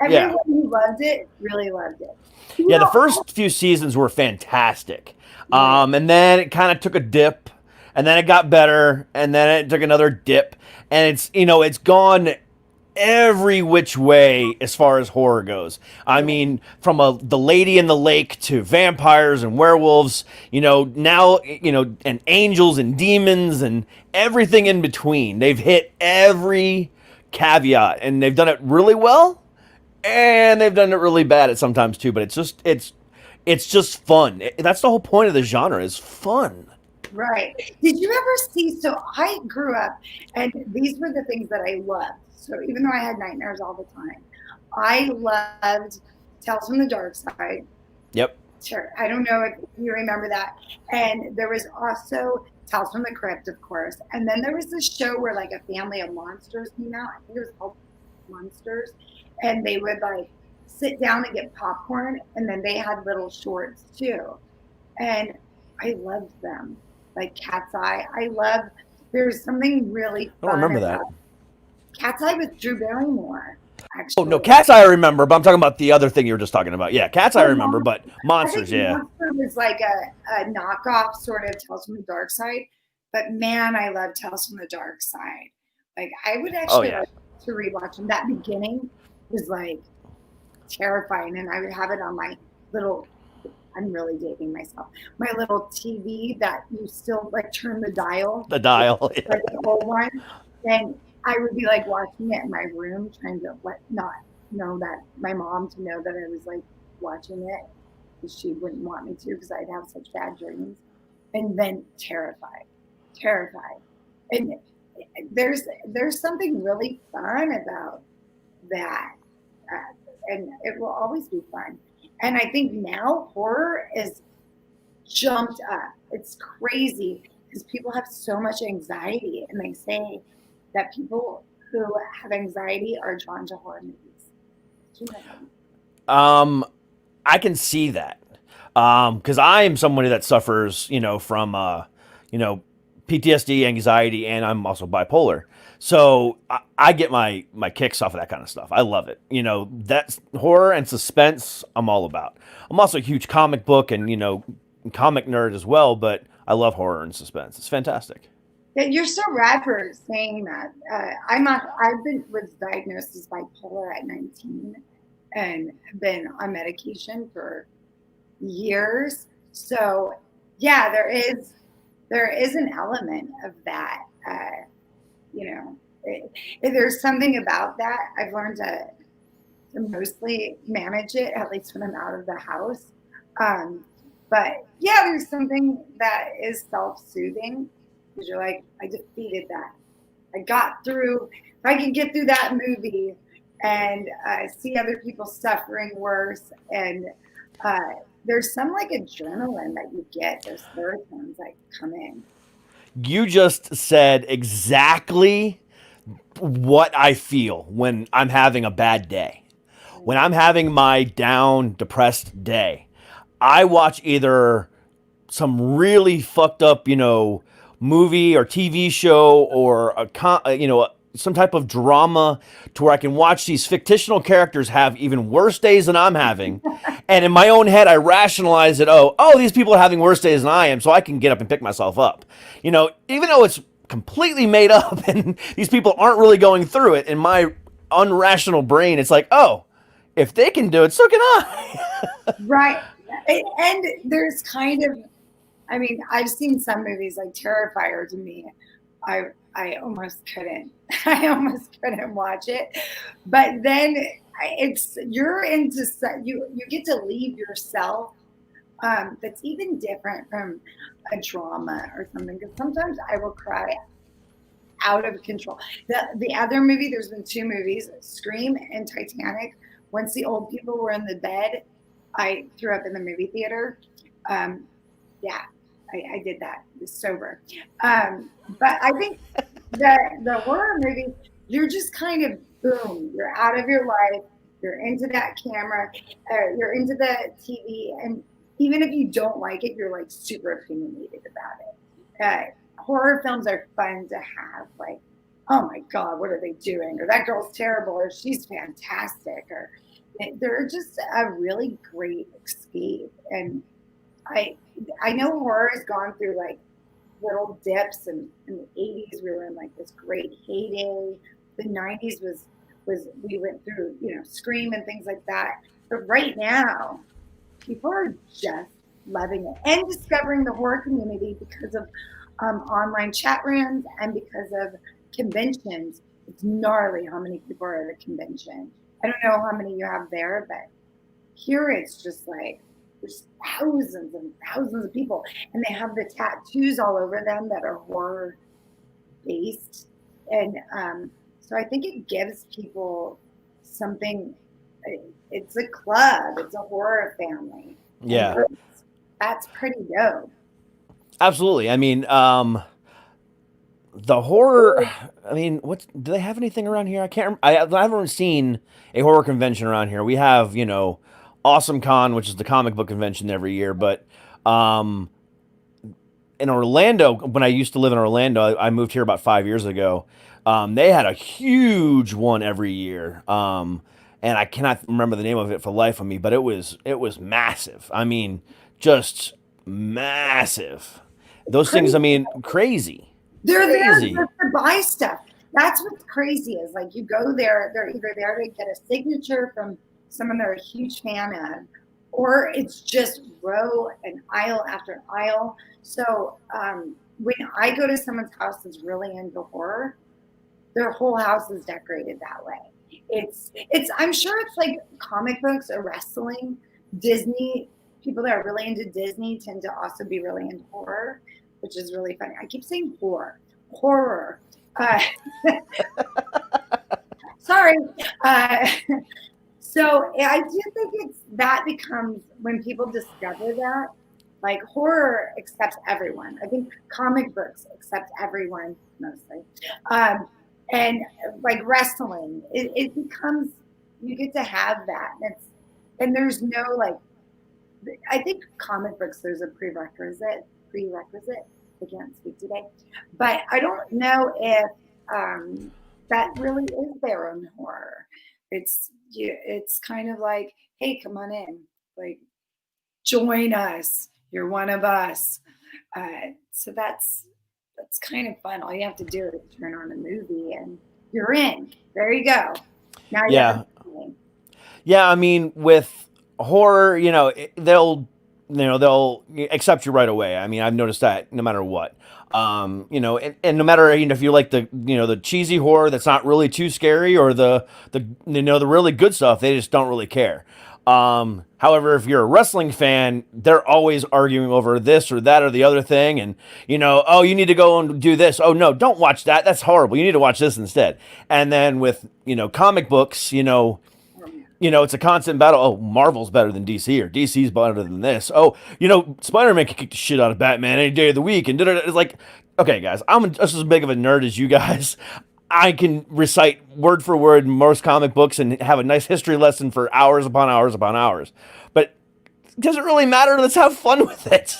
Everyone who loved it really loved it. The first few seasons were fantastic. And then it kind of took a dip. And then it got better. And then it took another dip. And it's gone every which way as far as horror goes. From the Lady in the Lake to vampires and werewolves, now, and angels and demons and everything in between. They've hit every caveat and they've done it really well. and they've done it really bad at sometimes too. But it's just fun. That's the whole point of the genre, is fun. Right. Did you ever see? So I grew up, and these were the things that I loved. So even though I had nightmares all the time, I loved Tales from the Dark Side. Yep. Sure. I don't know if you remember that. And there was also Tales from the Crypt, of course. And then there was this show where like a family of monsters came out. I think it was called Monsters. And they would like sit down and get popcorn, and then they had little shorts too. And I loved them. Like Cat's Eye. There's something really I fun don't remember that. about Cat's Eye with Drew Barrymore. Oh Actually. no, Cat's Eye I remember, but I'm talking about the other thing you were just talking about. Yeah, Cat's Eye I remember, but Monsters, yeah. Monster was like a knockoff sort of Tales from the Dark Side. But man, I love Tales from the Dark Side. Like I would actually like to rewatch them. That beginning was like terrifying, and I would have it on my little, I'm really dating myself, my little TV that you still like turn the dial. The dial. Yeah. Like the old one. And I would be like watching it in my room, trying to not know that my mom to know that I was like watching it, because she wouldn't want me to, because I'd have such bad dreams. And then terrified. And there's something really fun about that. And it will always be fun. And I think now horror is jumped up. It's crazy because people have so much anxiety, and they say that people who have anxiety are drawn to horror movies. I can see that. Because I am somebody that suffers, from PTSD, anxiety, and I'm also bipolar. So I get my kicks off of that kind of stuff. I love it. That's horror and suspense I'm all about. I'm also a huge comic book and, comic nerd as well, but I love horror and suspense. It's fantastic. Yeah, you're so rad for saying that. Was diagnosed as bipolar at 19 and have been on medication for years. So yeah, there is an element of that. There's something about that. I've learned to mostly manage it, at least when I'm out of the house. But yeah, there's something that is self-soothing, because you're like, I defeated that. I got through. If I can get through that movie and see other people suffering worse, and there's some like adrenaline that you get. Those serotonins that come in. You just said exactly what I feel when I'm having a bad day. When I'm having my down, depressed day, I watch either some really fucked up, movie or TV show, or some type of drama, to where I can watch these fictional characters have even worse days than I'm having. And in my own head, I rationalize it. Oh, these people are having worse days than I am, so I can get up and pick myself up. Even though it's completely made up and these people aren't really going through it, in my unrational brain, it's like, oh, if they can do it, so can I. Right. And there's kind of, I've seen some movies like Terrifier. To me, I almost couldn't. I almost couldn't watch it. But then you get to leave yourself. That's even different from a drama or something. Because sometimes I will cry out of control. The other movie, there's been two movies, Scream and Titanic. Once the old people were in the bed, I threw up in the movie theater. Yeah, I did that. It was sober. But I think the horror movies, you're just kind of boom. You're out of your life. You're into that camera. You're into the TV, and even if you don't like it, you're like super opinionated about it. Horror films are fun to have. Like, oh my God, what are they doing? Or that girl's terrible, or she's fantastic, or they're just a really great escape. And I know horror has gone through like little dips, and in the 80s we were in like this great heyday. The 90s was we went through, Scream and things like that. But right now, people are just loving it and discovering the horror community because of online chat rooms and because of conventions. It's gnarly how many people are at a convention. I don't know how many you have there, but here it's just like there's thousands and thousands of people, and they have the tattoos all over them that are horror based, and so I think it gives people something. It's a club. It's a horror family, and Yeah, that's pretty dope. absolutely. I mean, the horror. I mean, what do they have anything around here? I can't. I haven't seen a horror convention around here. We have, Awesome Con, which is the comic book convention every year, but um, in Orlando, when I used to live in Orlando, I moved here about 5 years ago. They had a huge one every year, and I cannot remember the name of it for the life of me, but it was massive. I mean, just massive. Those things, I mean, crazy. They're there Crazy. just to buy stuff. That's what's crazy is like you go there, they're either there to get a signature from someone they're a huge fan of, or it's just row and aisle after aisle. So when I go to someone's house that's really into horror, their whole house is decorated that way. It's I'm sure it's like comic books or wrestling. Disney, people that are really into Disney tend to also be really into horror, which is really funny. I keep saying horror. Uh, sorry. Uh, so I do think it's that becomes when people discover that, like horror accepts everyone. I think comic books accept everyone mostly. Um, and like wrestling, it becomes you get to have that. And there's no like I think comic books there's a prerequisite. I can't speak today, but I don't know if that really is their own horror. It's kind of like, hey, come on in, like join us. You're one of us. So that's kind of fun. All you have to do is turn on a movie and you're in. There you go. Now you're Yeah. Yeah, I mean, with horror, they'll accept you right away. I mean, I've noticed that no matter what. And no matter if you like the cheesy horror that's not really too scary, or the really good stuff, they just don't really care. However, if you're a wrestling fan, they're always arguing over this or that or the other thing, and oh, you need to go and do this. Oh no, don't watch that. That's horrible. You need to watch this instead. And then with comic books, it's a constant battle. Oh, Marvel's better than DC, or DC's better than this. Oh, Spider-Man can kick the shit out of Batman any day of the week. And it's like, okay, guys, I'm just as big of a nerd as you guys. I can recite word for word most comic books and have a nice history lesson for hours upon hours upon hours. But it doesn't really matter. Let's have fun with it.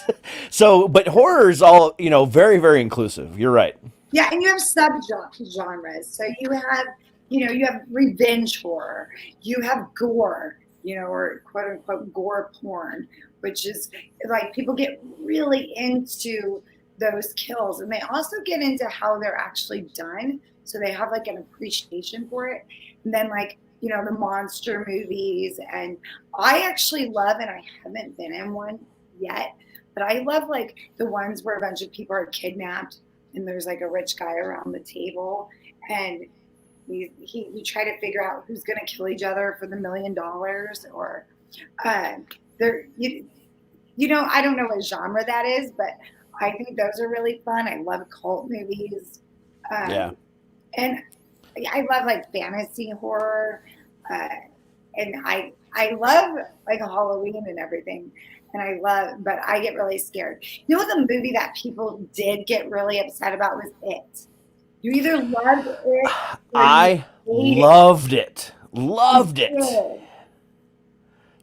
So, but horror is all, very, very inclusive. You're right. Yeah, and you have sub-genres. So you have revenge horror, you have gore, or quote unquote gore porn, which is like people get really into those kills, and they also get into how they're actually done. So they have like an appreciation for it. And then like, the monster movies. And I actually love, and I haven't been in one yet, but I love like the ones where a bunch of people are kidnapped and there's like a rich guy around the table, and you try to figure out who's going to kill each other for the $1 million, or there I don't know what genre that is, but I think those are really fun. I love cult movies. Yeah. And I love like fantasy horror, and I love like Halloween and everything. And but I get really scared. You know what the movie that people did get really upset about was It. You either loved it or I you loved it. Loved it. it.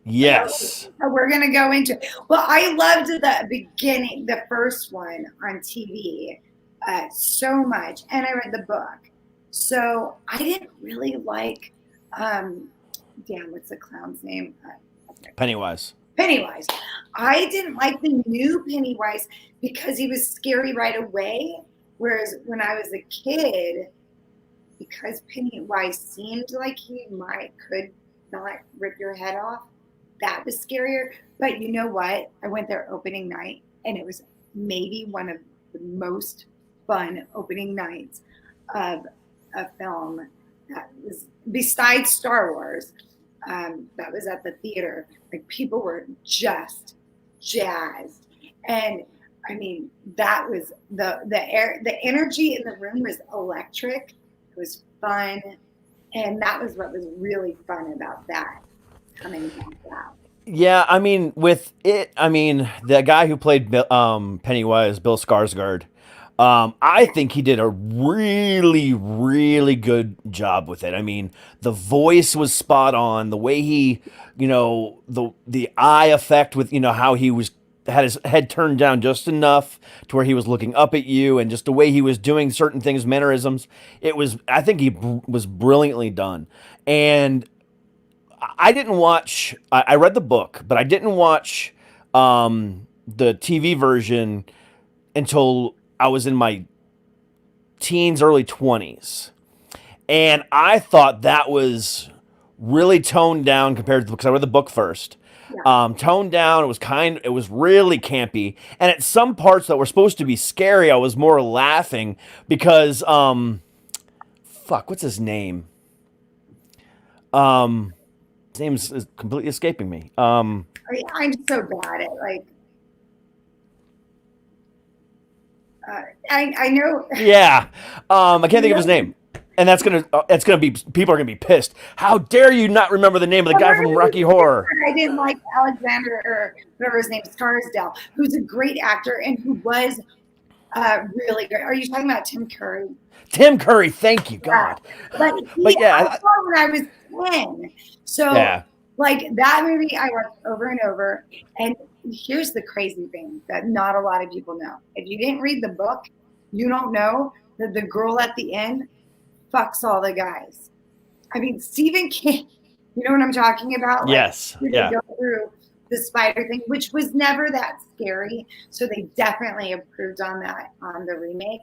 Yes. So we're gonna go into. Well, I loved the beginning, the first one on TV, so much, and I read the book. So I didn't really like. Damn, what's the clown's name? Pennywise. Pennywise. I didn't like the new Pennywise because he was scary right away. Whereas when I was a kid, because Pennywise seemed like he could not rip your head off, that was scarier. But you know what? I went there opening night, and it was maybe one of the most fun opening nights of a film besides Star Wars, that was at the theater. Like people were just jazzed, and I mean that was the energy in the room was electric. It was fun, and that was what was really fun about that coming back out. Yeah, I mean, with it, I mean, the guy who played Pennywise, Bill Skarsgård, I think he did a really, really good job with it. I mean, the voice was spot on. The way he, the eye effect with, how he had his head turned down just enough to where he was looking up at you, and just the way he was doing certain things, mannerisms. I think he was brilliantly done. And I didn't watch. I read the book, but I didn't watch the TV version until I was in my teens, early 20s, and I thought that was really toned down compared to the book. Because I read the book first. Yeah. Toned down. It was really campy, and at some parts that were supposed to be scary, I was more laughing because what's his name? His name is completely escaping me. I'm so bad at like. I know. Yeah, I can't think of his name, and that's gonna be, people are gonna be pissed. How dare you not remember the name of the guy from Rocky Horror? I didn't like Alexander or whatever his name is, Scarsdale, who's a great actor and who was really good. Are you talking about Tim Curry? Tim Curry, thank you, God. Yeah. But yeah, I saw when I was 10. So yeah. Like that movie I watched over and over. And here's the crazy thing that not a lot of people know. If you didn't read the book, you don't know that the girl at the end fucks all the guys. I mean, Stephen King, you know what I'm talking about? Like, yes. Yeah. Go through the spider thing, which was never that scary. So they definitely improved on that on the remake.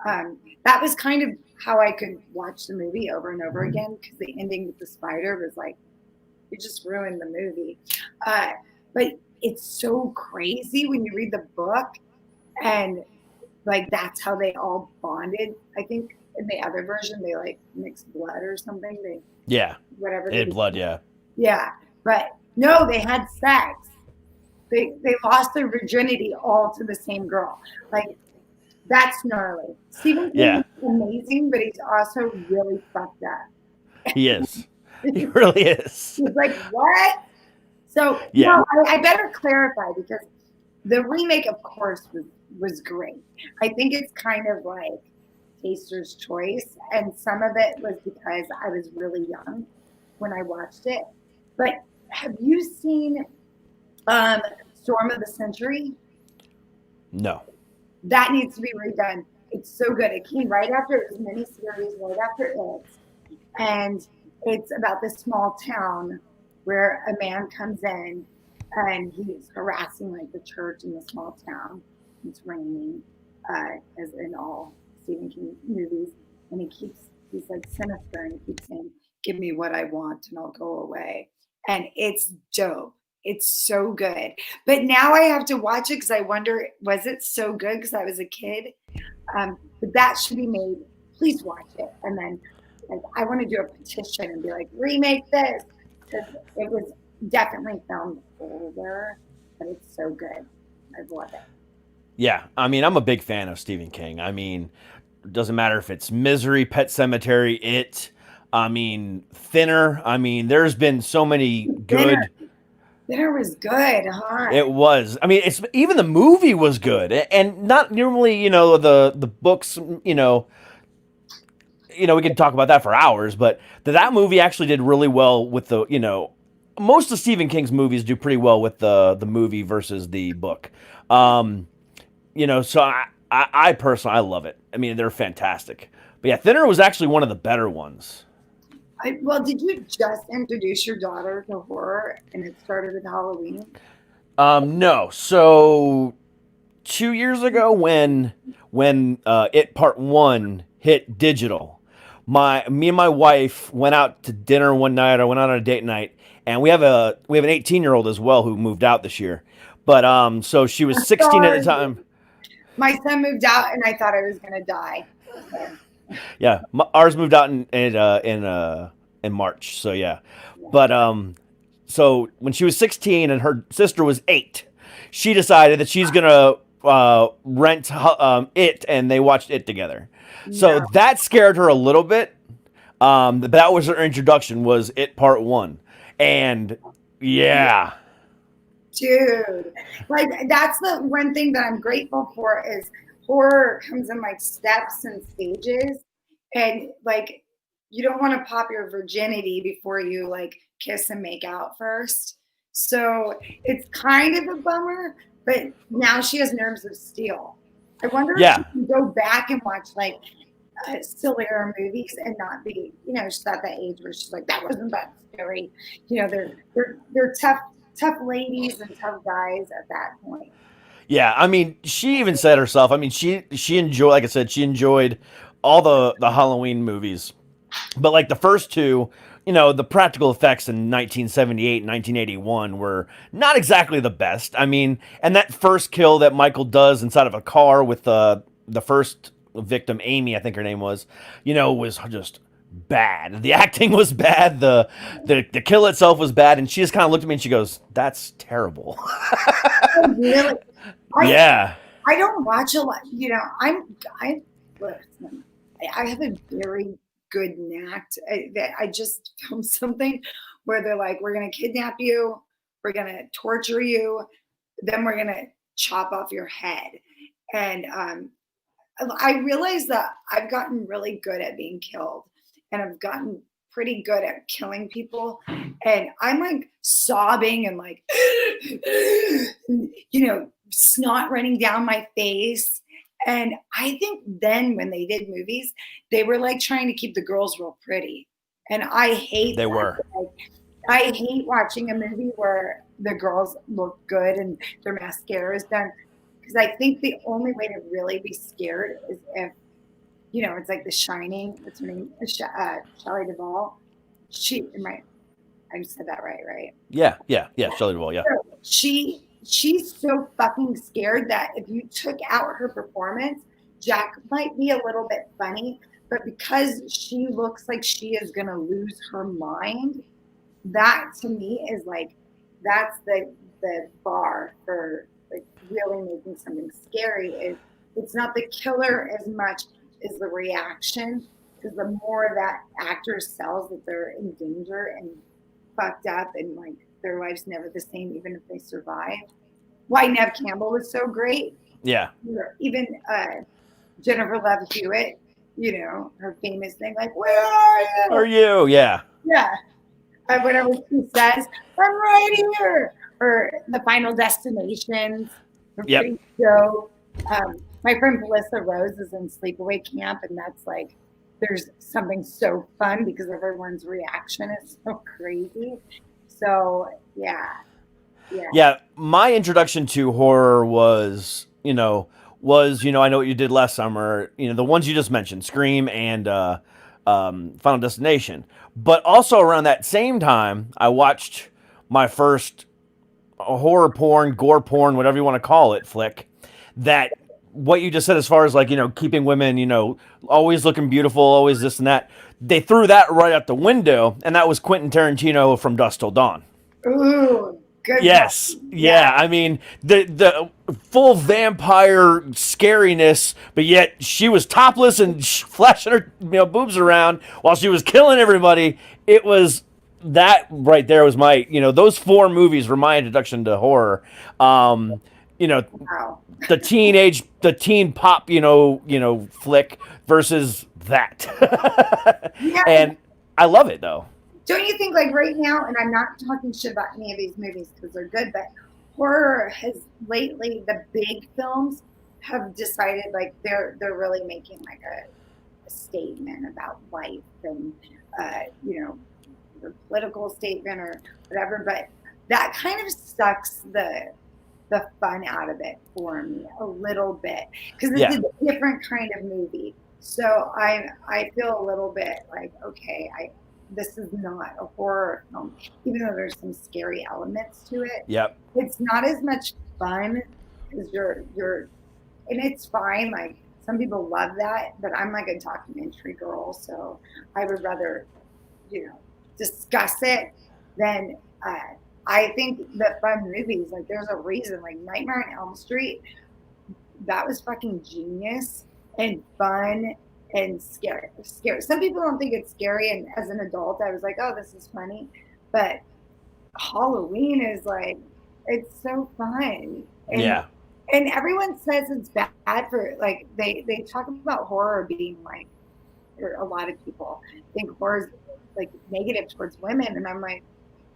That was kind of how I could watch the movie over and over again, because the ending with the spider was like, you just ruined the movie. But it's so crazy when you read the book, and like that's how they all bonded. I think in the other version they like mixed blood or something. Whatever. They had blood, yeah. Yeah, but no, they had sex. They lost their virginity all to the same girl. Like that's gnarly. Stephen King is amazing, but he's also really fucked up. He is. He really is. He's like, what? So I better clarify, because the remake, of course, was great. I think it's kind of like taster's choice, and some of it was because I was really young when I watched it. But have you seen Storm of the Century? No. That needs to be redone. It's so good. It came right after, it was a miniseries right after it. And it's about this small town where a man comes in and he's harassing like the church in the small town. It's raining, as in all Stephen King movies. And he's like sinister, and he keeps saying, give me what I want and I'll go away. And it's dope. It's so good. But now I have to watch it because I wonder, was it so good because I was a kid? But that should be made. Please watch it. And then like, I want to do a petition and be like, remake this. Because it was definitely filmed older, but it's so good. I love it. Yeah. I mean, I'm a big fan of Stephen King. I mean, it doesn't matter if it's Misery, Pet Sematary, Thinner. I mean, there's been so many good. Thinner was good, huh? It was. I mean, it's even the movie was good, and not normally, the books, we could talk about that for hours, but that movie actually did really well with the, most of Stephen King's movies do pretty well with the movie versus the book. So I personally, I love it. I mean, they're fantastic. But yeah, Thinner was actually one of the better ones. Did you just introduce your daughter to horror and it started with Halloween? No. So 2 years ago when It Part 1 hit digital, me and my wife went out to dinner one night. I went out on a date night, and we have an 18-year-old as well who moved out this year. But so she was 16 at the time. My son moved out, and I thought I was gonna die. Yeah, ours moved out in in March. So yeah. But so when she was 16 and her sister was 8, she decided that she's gonna rent it, and they watched it together. So No. that scared her a little bit. But that was her introduction. Was It Part 1, and yeah. Dude, like that's the one thing that I'm grateful for is horror comes in like steps and stages, and like you don't want to pop your virginity before you like kiss and make out first. So it's kind of a bummer, but now she has nerves of steel. I wonder if she Yeah. can go back and watch like sillier movies and not be, she's at that age where she's like, that wasn't that scary. They're tough ladies and tough guys at that point. Yeah, I mean, she even said herself. I mean, she enjoyed, like I said, she enjoyed all the Halloween movies, but like the first two, the practical effects in 1978 and 1981 were not exactly the best. I mean, and that first kill that Michael does inside of a car with the first victim, Amy, I think her name was, was just bad. The acting was bad. The kill itself was bad, and she just kind of looked at me and she goes, "That's terrible." Oh, really? Yeah. I don't watch a lot. Listen, I have a very good knack. I just filmed something where they're like, we're going to kidnap you, we're going to torture you, then we're going to chop off your head. And I realized that I've gotten really good at being killed, and I've gotten pretty good at killing people. And I'm like sobbing and like, snot running down my face. And I think then when they did movies, they were like trying to keep the girls real pretty. And I hate They that. were. Like, I hate watching a movie where the girls look good and their mascara is done. Because I think the only way to really be scared is if, it's like The Shining. What's her name? Shelley Duvall. I said that right? Yeah. Shelley Duvall. Yeah. So she's so fucking scared that if you took out her performance, Jack might be a little bit funny, but because she looks like she is gonna lose her mind, that to me is like that's the bar for like really making something scary. Is it's not the killer as much as the reaction, because the more that actor sells that they're in danger and fucked up and like their life's never the same even if they survive. Why Nev Campbell was so great. Yeah. Even Jennifer Love Hewitt, her famous thing like, where are you? Are you? Yeah. Yeah. Whenever she says, I'm right here. Or the Final Destinations. Yep. Pretty dope. My friend Melissa Rose is in sleepaway camp, and that's like, there's something so fun because everyone's reaction is so crazy. So yeah. My introduction to horror was I Know What You Did Last Summer, the ones you just mentioned, Scream and Final Destination. But also around that same time, I watched my first horror porn, gore porn, whatever you want to call it, flick. That what you just said as far as like, keeping women, always looking beautiful, always this and that. They threw that right out the window, and that was Quentin Tarantino from Dusk Till Dawn. Ooh, good. Yes. Yeah. I mean, the full vampire scariness, but yet she was topless and flashing her boobs around while she was killing everybody. It was that right there was my, those 4 movies were my introduction to horror. Wow. The teen pop, flick versus that. Yeah. And I love it though. Don't you think like right now, and I'm not talking shit about any of these movies because they're good, but horror has lately, the big films have decided like they're really making like a statement about life and, a political statement or whatever, but that kind of sucks the fun out of it for me a little bit because it's a different kind of movie. So I feel a little bit like, okay, this is not a horror film, even though there's some scary elements to it. Yep. It's not as much fun because you're, and it's fine. Like some people love that, but I'm like a documentary girl, so I would rather, discuss it, then I think that fun movies, like there's a reason, like Nightmare on Elm Street, that was fucking genius and fun and scary. Scary. Some people don't think it's scary, and as an adult, I was like, oh, this is funny. But Halloween is like, it's so fun. Yeah. And everyone says it's bad for, like, they talk about horror being like, or a lot of people think horror is like negative towards women, and I'm like,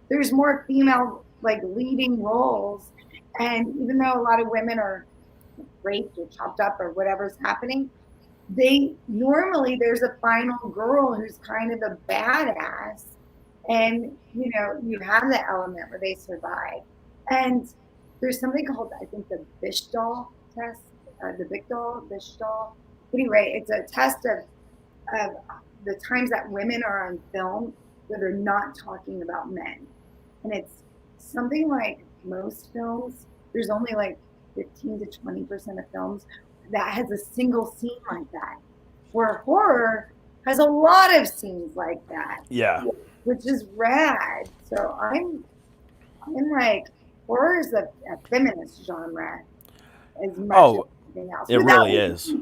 there's more female like leading roles, and even though a lot of women are raped or chopped up or whatever's happening, normally there's a final girl who's kind of a badass, and you have the element where they survive. And there's something called, I think, the Bichdal test, the Bichdal. Anyway, it's a test of the times that women are on film where they're not talking about men. And it's something like most films, there's only like 15 to 20% of films that has a single scene like that. Where horror has a lot of scenes like that. Yeah. Which is rad. So I'm like, horror is a feminist genre as much as anything else. It really is.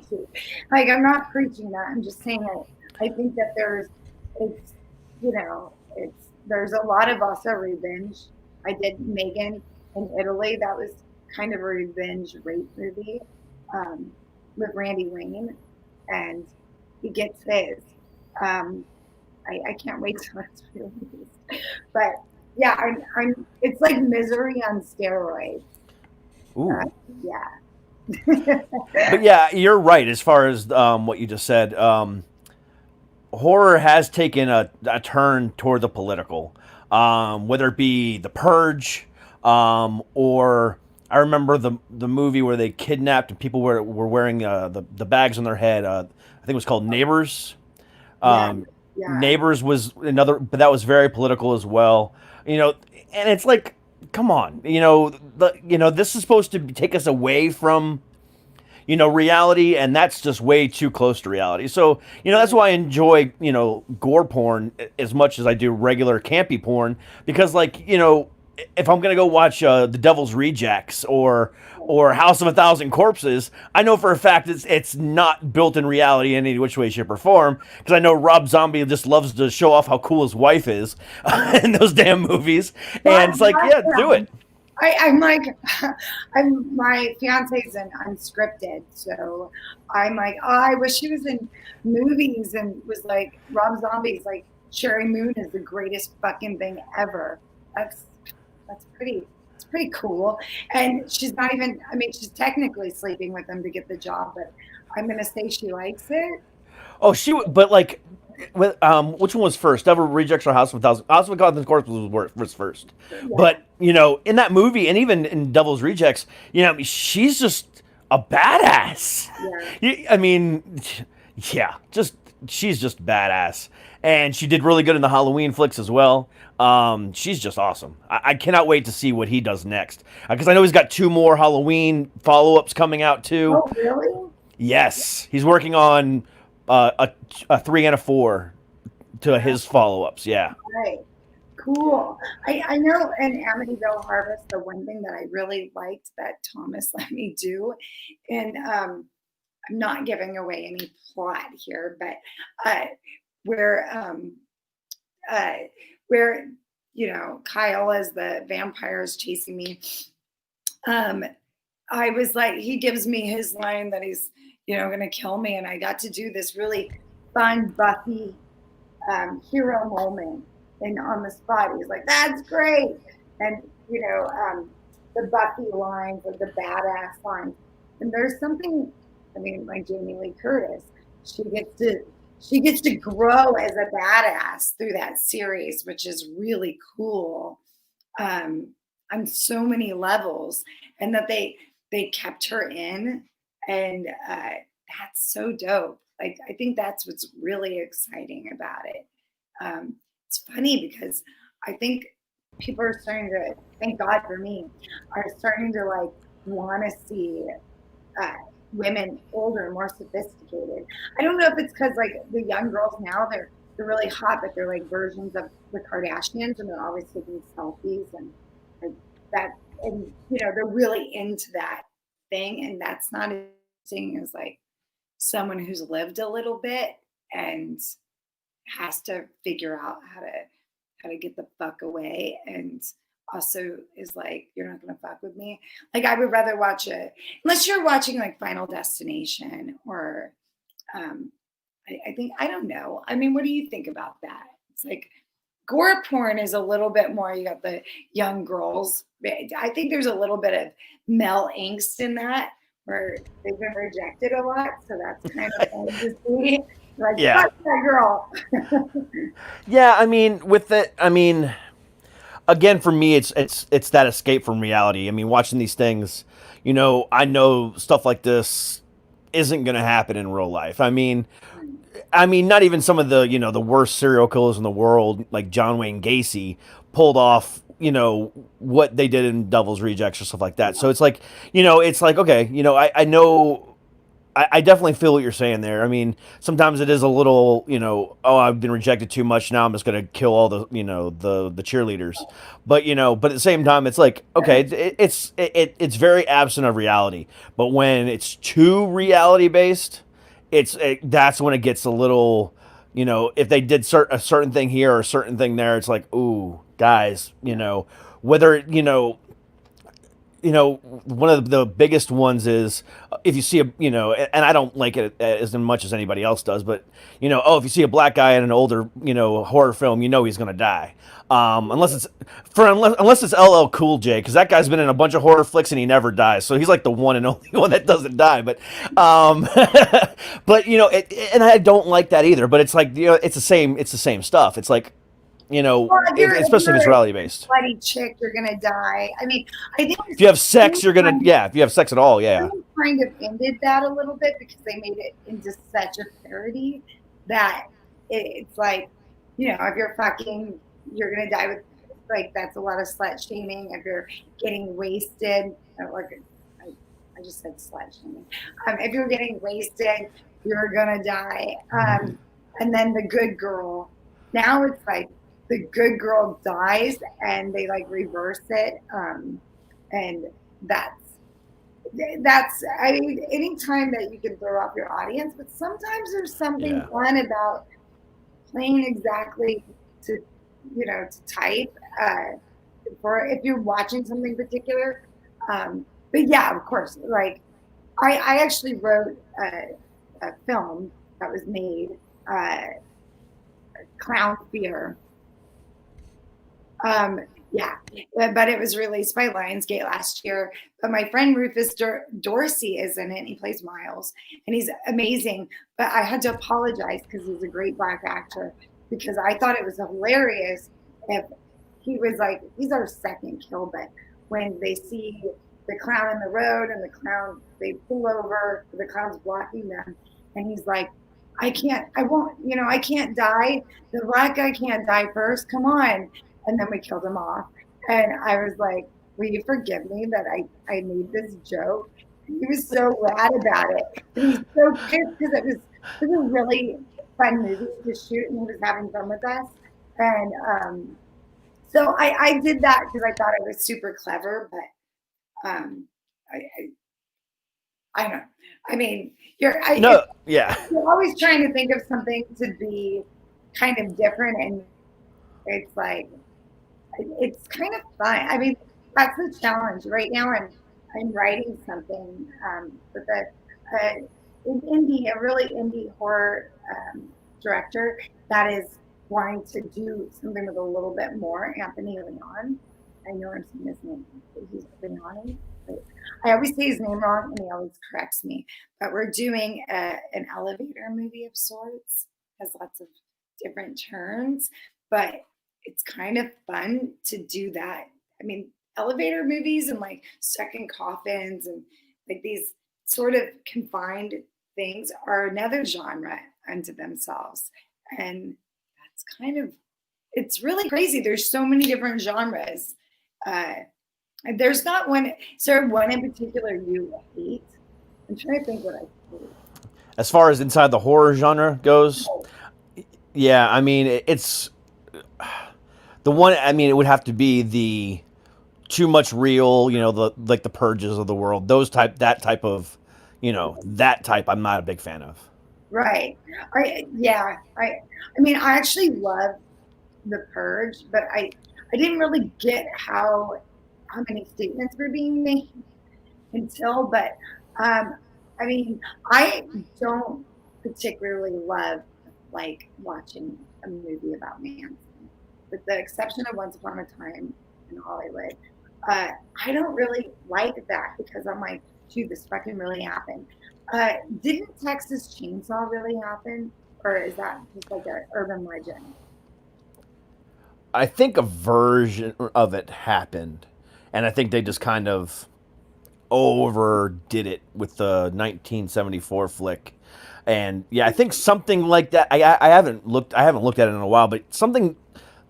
Like, I'm not preaching that. I'm just saying that I think that there's a lot of also revenge. I did Megan in Italy. That was kind of a revenge rape movie with Randy Wayne, and he gets his. I can't wait till it's released. But yeah, it's like Misery on steroids. Ooh. Yeah. But yeah, you're right as far as what you just said. Horror has taken a turn toward the political, whether it be The Purge, or I remember the movie where they kidnapped and people were wearing the bags on their head. I think it was called Neighbors. Yeah. Neighbors was another, but that was very political as well. And it's like, come on, this is supposed to take us away from, reality, and that's just way too close to reality. So, that's why I enjoy, gore porn as much as I do regular campy porn, because if I'm gonna go watch The Devil's Rejects or House of a Thousand Corpses, I know for a fact it's not built in reality in any which way, shape, or form, because I know Rob Zombie just loves to show off how cool his wife is in those damn movies, and it's like, yeah, do it. I'm like, my fiance's in Unscripted, so I'm like, oh, I wish he was in movies and was like, Rob Zombie's like, Sherry Moon is the greatest fucking thing ever. It's pretty cool. And she's not even, she's technically sleeping with him to get the job, but I'm going to say she likes it. Oh, but like, which one was first? Devil Rejects or House of a Thousand Corpses was first. Yeah. But, in that movie, and even in Devil's Rejects, she's just a badass. Yeah. She's just badass. And she did really good in the Halloween flicks as well. She's just awesome. I cannot wait to see what he does next. Because I know he's got 2 more Halloween follow-ups coming out, too. Oh, really? Yes. He's working on a 3 and a 4 to his follow-ups, yeah. Right. Cool. I know in Amityville Harvest, the one thing that I really liked that Thomas let me do, and I'm not giving away any plot here, but where Kyle as the vampire is chasing me, I was like, he gives me his line that he's gonna kill me, and I got to do this really fun Buffy hero moment, and on the spot he's like, that's great. And the Buffy lines or the badass lines, and there's something, like Jamie Lee Curtis, she gets to grow as a badass through that series, which is really cool on so many levels, and that they kept her in, and that's so dope. I think that's what's really exciting about it. It's funny because I think people are starting to, thank God for me, are starting to like want to see women older, more sophisticated. I don't know if it's because like the young girls now, they're really hot, but they're like versions of the Kardashians, and they're always taking selfies and like that, and they're really into that thing, and that's not as interesting as like someone who's lived a little bit and has to figure out how to get the fuck away, and also is like, you're not gonna fuck with me. Like I would rather watch it unless you're watching like Final Destination or I think I don't know. I mean, what do you think about that? It's like gore porn is a little bit more. You got the young girls. I think there's a little bit of male angst in that where they've been rejected a lot, so that's kind of fun to see. Like, Yeah. fuck that girl. Yeah, I mean, again, for me, it's that escape from reality. I mean, watching these things, I know stuff like this isn't going to happen in real life. I mean, not even some of the the worst serial killers in the world, like John Wayne Gacy, pulled off what they did in Devil's Rejects or stuff like that. So it's like okay, I know. I definitely feel what you're saying there. I mean, sometimes it is a little, oh, I've been rejected too much. Now I'm just going to kill all the, the cheerleaders. But, but at the same time, it's like, okay, it's very absent of reality. But when it's too reality based, that's when it gets a little, if they did a certain thing here or a certain thing there, it's like, ooh, guys, whether, one of the biggest ones is if you see and I don't like it as much as anybody else does, but if you see a black guy in an older, horror film, he's gonna die. Unless it's LL Cool J, because that guy's been in a bunch of horror flicks and he never dies, so he's like the one and only one that doesn't die. But, but and I don't like that either. But it's like it's the same stuff. It's like. Well, Especially if it's reality based. Bloody chick, you're gonna die. I mean, I think if you have sex, you're gonna if you have sex at all, yeah. Kind of ended that a little bit because they made it into such a parody that it's like, if you're fucking, you're gonna die with, like, that's a lot of slut shaming. If you're getting wasted, like I just said slut shaming. If you're getting wasted, you're gonna die. And then the good girl. Now it's like the good girl dies and they like reverse it. And that's I mean, anytime that you can throw off your audience, but sometimes there's something fun about playing exactly to type for if you're watching something particular. But yeah, of course, like I actually wrote a film that was made, Clown Fear. But it was released by Lionsgate last year. But my friend Rufus Dorsey is in it, and he plays Miles, and he's amazing. But I had to apologize because he's a great black actor, because I thought it was hilarious if he was like, he's our second kill, but when they see the clown in the road and the clown, they pull over, the clown's blocking them, and he's like, I can't die. The black guy can't die first. Come on. And then we killed him off. And I was like, will you forgive me that I made this joke? And he was so glad about it. And he's so pissed because it was a really fun movie to shoot, and he was having fun with us. And so I did that because I thought it was super clever, but I don't know. I mean, you're always trying to think of something to be kind of different, and it's like, it's kind of fun. I mean, that's the challenge right now. I'm writing something with an really indie horror director that is wanting to do something with a little bit more. Anthony Leon. I know I'm saying his name. He's Leon. I always say his name wrong, and he always corrects me. But we're doing an elevator movie of sorts. Has lots of different turns, but it's kind of fun to do that. I mean, elevator movies and like Stuck in Coffins and like these sort of confined things are another genre unto themselves, and that's kind of, it's really crazy. There's so many different genres. There's not one. Is there one in particular you hate? I'm trying to think what I hate. As far as inside the horror genre goes, Yeah, I mean, it's the one. I mean, it would have to be the too much real. The purges of the world. That type of, that type. I'm not a big fan of. Right. I mean, I actually love The Purge, but I didn't really get how many statements were being made but um, I mean, I don't particularly love like watching a movie about Manson, with the exception of Once Upon a Time in Hollywood. I don't really like that because I'm like, dude, this fucking really happened. Didn't Texas Chainsaw really happen, or is that just like an urban legend? I think a version of it happened, and I think they just kind of overdid it with the 1974 flick. And yeah, I think something like that. I haven't looked. I haven't looked at it in a while, but something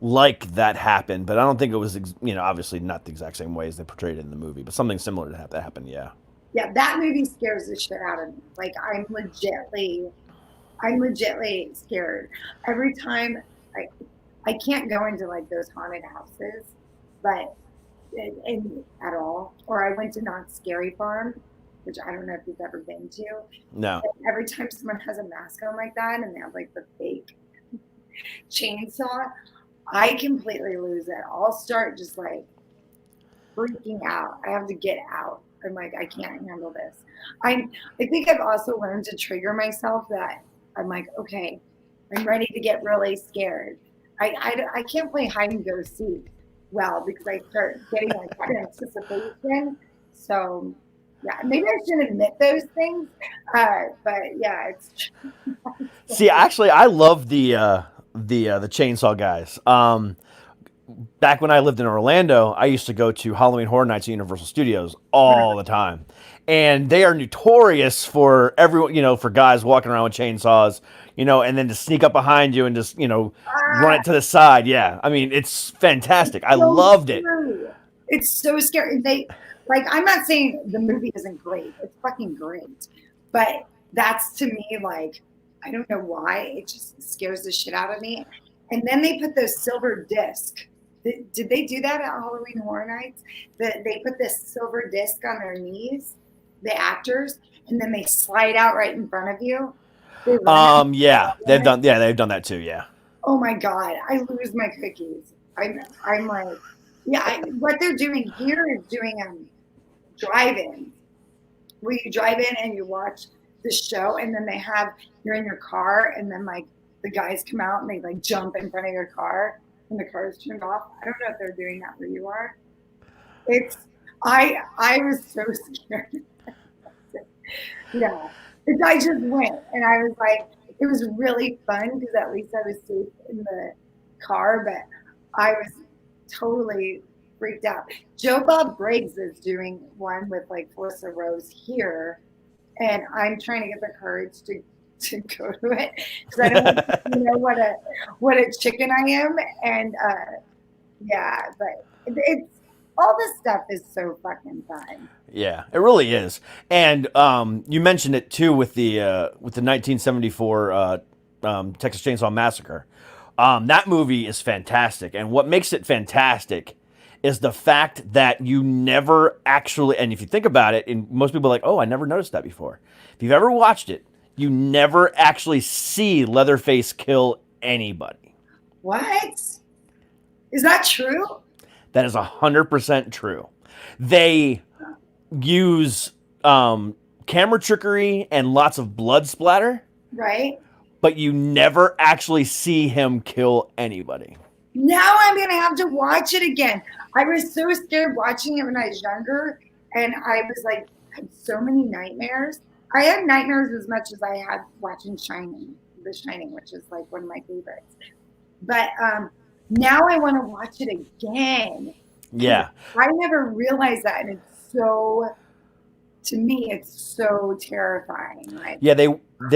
like that happened. But I don't think it was, obviously not the exact same way as they portrayed it in the movie, but something similar to that happened. Yeah. Yeah, that movie scares the shit out of me. Like I'm legitly scared every time. I I can't go into like those haunted houses, but at all. Or I went to Knott's Scary Farm, which I don't know if you've ever been to. No. And every time someone has a mask on like that and they have like the fake chainsaw, I completely lose it. I'll start just like freaking out. I have to get out. I'm like, I can't handle this. I think I've also learned to trigger myself that I'm like, okay, I'm ready to get really scared. I can't play hide and go seek well because I start getting like anticipation. So yeah, maybe I shouldn't admit those things. But yeah, it's See, actually, I love the Chainsaw Guys. Back when I lived in Orlando, I used to go to Halloween Horror Nights at Universal Studios all the time, and they are notorious for everyone, for guys walking around with chainsaws, and then to sneak up behind you and just, run it to the side. Yeah, I mean, it's fantastic. I loved it. It's so scary. I'm not saying the movie isn't great. It's fucking great, but that's to me like I don't know why it just scares the shit out of me. And then they put those silver disc. Did they do that at Halloween Horror Nights? They put this silver disc on their knees, the actors, and then they slide out right in front of you. Yeah, they've done that too. Yeah. Oh my God, I lose my cookies. I'm like, yeah. What they're doing here is doing drive-in, where you drive in and you watch the show, and then you're in your car, and then like the guys come out and they like jump in front of your car when the car is turned off. I don't know if they're doing that where you are. I was so scared. Yeah. I just went and I was like, it was really fun because at least I was safe in the car, but I was totally freaked out. Joe Bob Briggs is doing one with like Forza Rose here, and I'm trying to get the courage to go to it because I don't know what a chicken I am, and yeah, but it's all this stuff is so fucking fun. Yeah, it really is. And you mentioned it too with the 1974 Texas Chainsaw Massacre. That movie is fantastic, and what makes it fantastic is the fact that you never actually, and if you think about it, and most people are like, oh, I never noticed that before. If you've ever watched it, you never actually see Leatherface kill anybody. What? Is that true? That is 100% true. They use camera trickery and lots of blood splatter. Right. But you never actually see him kill anybody. Now I'm going to have to watch it again. I was so scared watching it when I was younger. And I was like, I had so many nightmares. I had nightmares as much as I had watching The Shining, which is like one of my favorites. But now I want to watch it again. Yeah. I never realized that. And to me, it's so terrifying. Like, yeah, they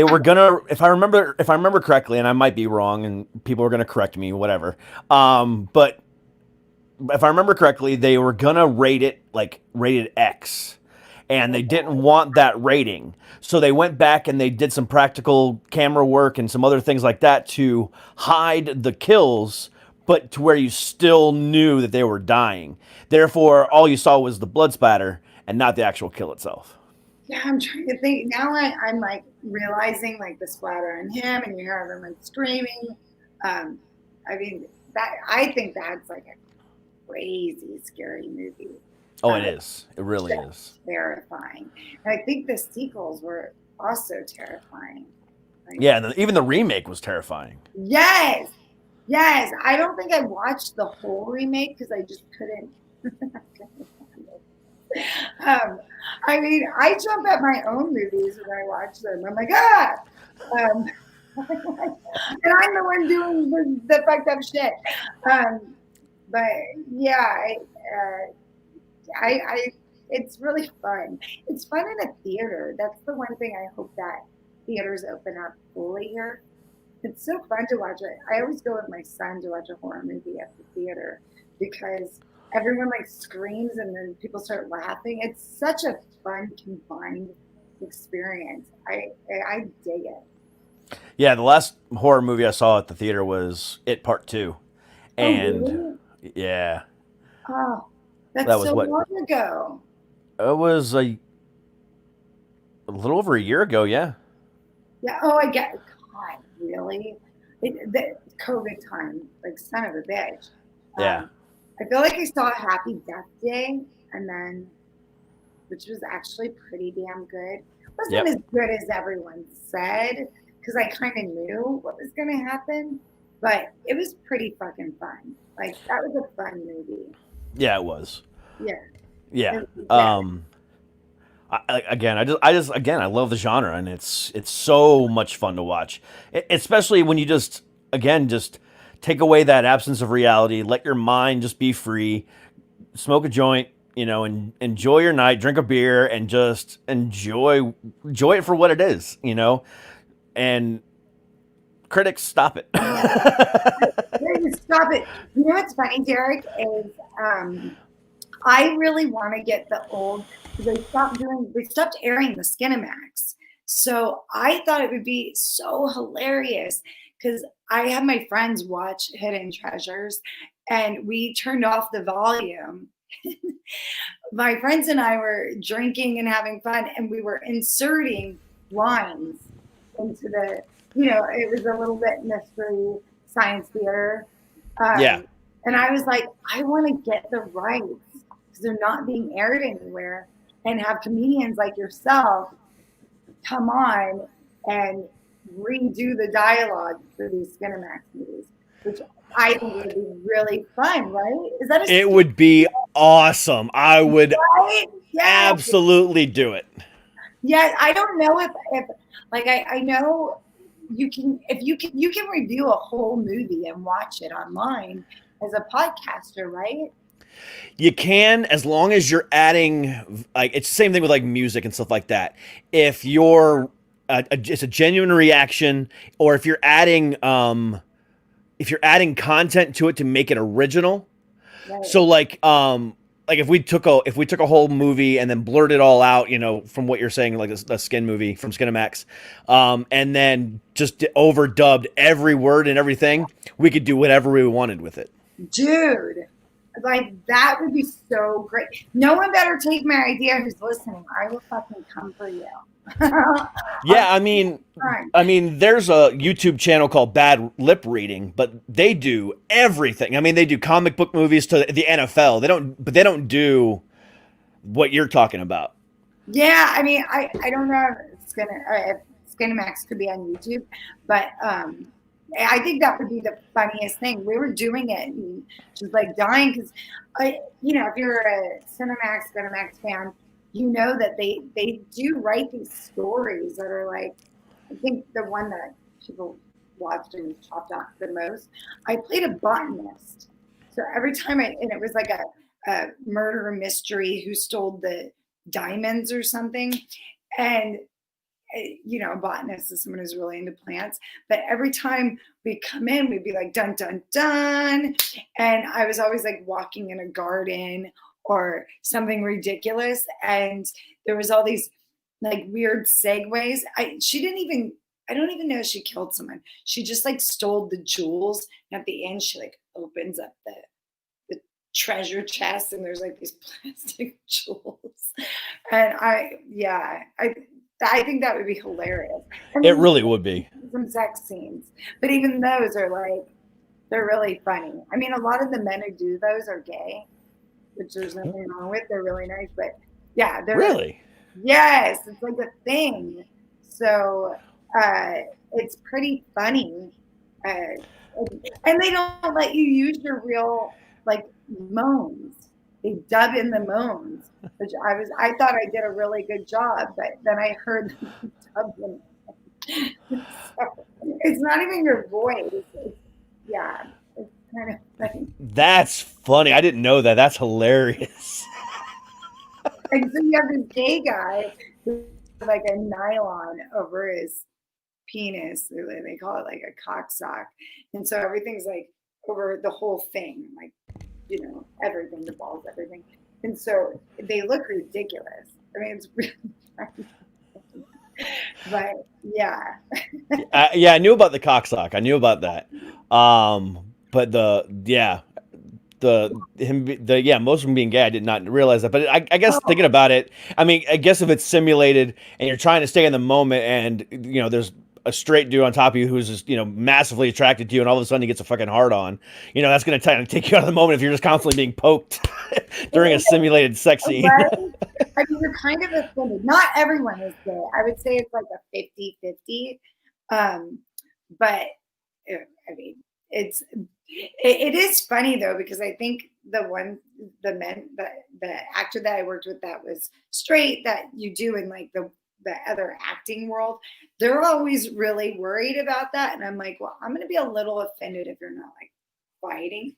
were gonna, if I remember correctly, and I might be wrong, and people are gonna correct me, whatever. But if I remember correctly, they were gonna rate it like rated X, and they didn't want that rating. So they went back and they did some practical camera work and some other things like that to hide the kills, but to where you still knew that they were dying. Therefore, all you saw was the blood spatter and not the actual kill itself. Yeah, I'm trying to think. Now I'm like realizing like the splatter on him, and you hear everyone screaming. I mean, I think that's like a crazy, scary movie. Oh, it is. It really is. Terrifying. And I think the sequels were also terrifying. Like, Yeah, and even the remake was terrifying. Yes. Yes. I don't think I watched the whole remake because I just couldn't. I mean, I jump at my own movies when I watch them. I'm like, ah! And I'm the one doing the fucked up shit. But yeah, I it's really fun. It's fun in a theater. That's the one thing I hope that theaters open up fully here. It's so fun to watch it. I always go with my son to watch a horror movie at the theater because everyone like screams and then people start laughing. It's such a fun combined experience. I dig it. Yeah, the last horror movie I saw at the theater was It Part 2. And really? yeah. Oh, that's That was so what- long ago. It was a little over a year ago, yeah. Yeah. Oh, I get it. God, really? The COVID time, like son of a bitch. Yeah. I feel like I saw Happy Death Day, and then, which was actually pretty damn good. Wasn't as good as everyone said, because I kind of knew what was going to happen, but it was pretty fucking fun. Like, that was a fun movie. Yeah, it was. Yeah. Yeah. I love the genre, and it's so much fun to watch, especially when you just take away that absence of reality, let your mind just be free, smoke a joint, and enjoy your night, drink a beer, and just enjoy it for what it is, and critics, stop it. Stop it. You know what's funny, Derek, is I really want to get the old, they stopped airing the Skinemax. So I thought it would be so hilarious because I have my friends watch Hidden Treasures and we turned off the volume. My friends and I were drinking and having fun, and we were inserting lines into the, it was a little bit mystery science theater. Yeah. And I was like, I want to get the rights because they're not being aired anywhere, and have comedians like yourself come on and redo the dialogue for these Skinemax movies, which I think would be really fun, right? Is that It would be awesome. I would absolutely do it. Yeah, I don't know if like I know you can review a whole movie and watch it online as a podcaster, right? You can, as long as you're adding, like, it's the same thing with like music and stuff like that. If you're it's a genuine reaction, or if you're adding content to it to make it original. Right. So like if we took a whole movie and then blurred it all out, from what you're saying, like the Skin movie from Skinemax, and then just overdubbed every word and everything, we could do whatever we wanted with it. Dude, like that would be so great. No one better take my idea who's listening. I will fucking come for you. Yeah, I mean, there's a YouTube channel called Bad Lip Reading, but they do everything. I mean, they do comic book movies to the NFL. They don't do what you're talking about. Yeah, I mean, I don't know if Skinemax could be on YouTube, but I think that would be the funniest thing. We were doing it and just like dying because, if you're a Skinemax fan, you know that they do write these stories that are like, I think the one that people watched and chopped off the most, I played a botanist. So every time and it was like a murder mystery, who stole the diamonds or something. And a botanist is someone who's really into plants, but every time we come in, we'd be like, dun, dun, dun. And I was always like walking in a garden, or something ridiculous. And there was all these like weird segues. I don't even know if she killed someone. She just like stole the jewels. And at the end, she like opens up the treasure chest and there's like these plastic jewels. And I think that would be hilarious. It really would be. Some sex scenes. But even those are like, they're really funny. I mean, a lot of the men who do those are gay, which there's nothing wrong with. They're really nice. But yeah, they're really. Yes, it's like a thing. So it's pretty funny. And they don't let you use your real like moans. They dub in the moans, which I thought I did a really good job, but then I heard them dub them. So, it's not even your voice. It's kind of funny. That's funny. I didn't know that. That's hilarious. And so you have this gay guy with like a nylon over his penis. They call it like a cock sock. And so everything's like over the whole thing, like, you know, everything, the balls, everything. And so they look ridiculous. I mean, it's really funny. But yeah. Yeah, I knew about the cock sock. I knew about that. But most of them being gay, I did not realize that. But I guess thinking about it, I mean, I guess if it's simulated and you're trying to stay in the moment, and you know, there's a straight dude on top of you who's just, you know, massively attracted to you, and all of a sudden he gets a fucking hard on, you know, that's going to take you out of the moment if you're just constantly being poked during a simulated sex scene. Right? I mean, you're kind of offended. Not everyone is gay. I would say it's like a 50-50. But I mean, it is funny though, because I think the actor that I worked with that was straight, that you do in like the other acting world, they're always really worried about that. And I'm like, well, I'm going to be a little offended if you're not like fighting.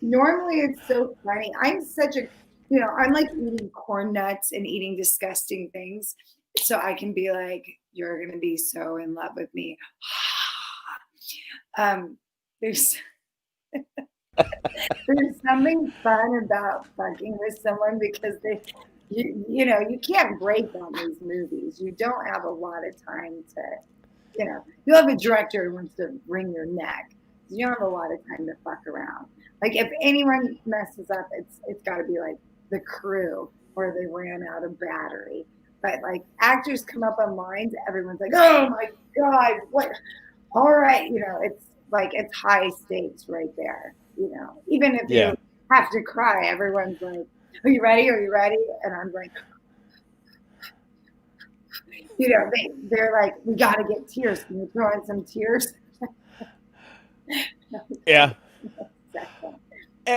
Normally it's so funny. I'm such a, you know, I'm like eating corn nuts and eating disgusting things. So I can be like, you're going to be so in love with me. There's something fun about fucking with someone because you know, you can't break on these movies. You don't have a lot of time to, you know, you have a director who wants to wring your neck. You don't have a lot of time to fuck around. Like if anyone messes up, it's got to be like the crew or they ran out of battery. But like actors come up on lines, everyone's like, oh my God, what? All right, you know, it's like it's high stakes right there. You know, even if you have to cry, everyone's like, are you ready? Are you ready? And I'm like, you know, they're like, we got to get tears. Can you throw in some tears? Yeah.